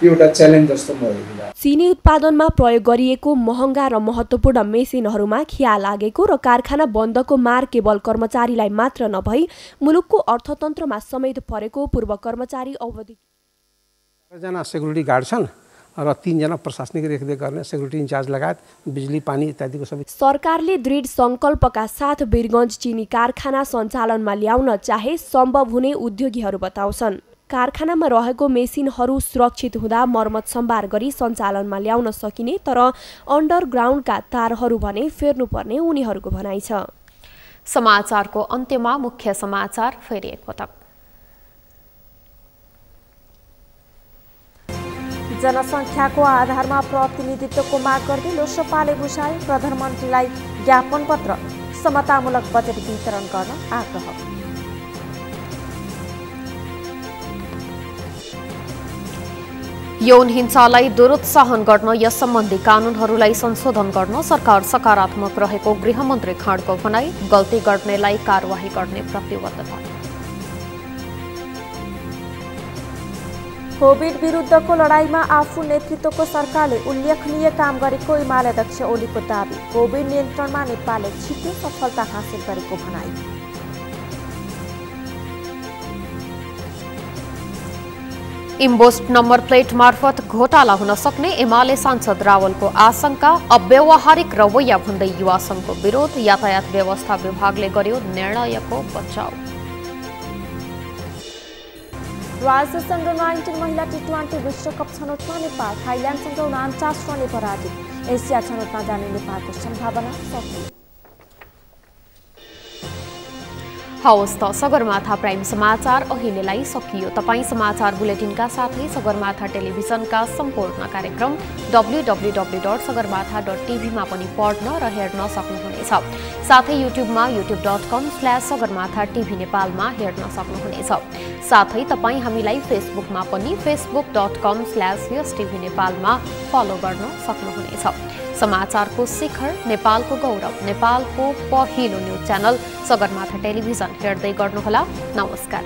त्यो एउटा च्यालेन्ज जस्तो म हेरिरहेको छु।
चिनी उत्पादनमा प्रयोग गरिएको महँगा र महत्त्वपूर्ण मेसिनहरूमा खिया लागेको र कारखाना बन्दको मार केवल कर्मचारीलाई मात्र नभई मुलुकको अर्थतन्त्रमा समेत परेको पूर्व कर्मचारी अवधि
4 जना सेक्युरिटी गार्ड छन् र 3 जना प्रशासनिक रेखदेख गर्ने सेक्युरिटी इन्चार्ज लगायत बिजुली पानी इत्यादिको सबै।
सरकारले दृढ संकल्पका साथ वीरगञ्ज चिनी कारखाना सञ्चालनमा ल्याउन चाहे सम्भव हुने उद्योगीहरू बताउँछन्। कारखानामा रहेको मेसिनहरू सुरक्षित हुँदा मर्मत सम्भार गरी सञ्चालनमा ल्याउन सकिने, तर अन्डरग्राउन्डका तारहरू भने फेर्नुपर्ने उनीहरूको भनाइ छ।
समाचारको अन्त्यमा मुख्य समाचार फेरि एकपटक।
जनसङ्ख्याको आधारमा प्रतिनिधित्वको माग गर्दै लोकसभाले बुझाए प्रधानमन्त्रीलाई ज्ञापन पत्र, समतामूलक बजेट वितरण गर्न आग्रह।
यौन हिंसालाई दुरुत्साहन गर्न यस सम्बन्धी कानूनहरूलाई संशोधन गर्न सरकार सकारात्मक रहेको गृहमन्त्री खाँडको भनाई, गल्ती गर्नेलाई कारवाही गर्ने प्रतिबद्धता।
कोभिड विरुद्धको लडाईमा आफू नेतृत्वको सरकारले उल्लेखनीय काम गरेको एमाले अध्यक्ष ओलीको दावी, कोभिड नियन्त्रणमा नेपालले छिटो सफलता हासिल गरेको भनाई।
इम्पोस्ट नम्बर प्लेट मार्फत घोटाला हुन सक्ने एमाले सांसद रावलको आशंका, अव्यावहारिक रवैया भन्दै युवा संघको विरोध, यातायात व्यवस्था विभागले गर्यो निर्णयको बचाउ।
राजस्थान अन्डर-19 महिला टी20 विश्वकप छनौटमा नेपाल थाइल्यान्डसँग 49 रनले पराजित। एसिया छनौटमा जाने नेपालको सम्भावना सकियो।
हवस् त सगरमाथा प्राइम समाचार अहिलेलाई सकियो। तपाईँ समाचार बुलेटिनका साथै सगरमाथा टेलिभिजनका सम्पूर्ण कार्यक्रम www.sagarmatha.tv मा पनि पढ्न र हेर्न सक्नुहुनेछ। साथै युट्युबमा youtube.com/sagarmatha.tv नेपालमा हेर्न सक्नुहुनेछ। साथै तपाईँ हामीलाई फेसबुकमा पनि facebook.com/yastv नेपालमा फलो गर्न सक्नुहुनेछ। समाचारको शिखर, नेपालको गौरव, नेपालको पहिलो न्युज च्यानल सगरमाथा टेलिभिजन हेर्दै गर्नुहोला। नमस्कार।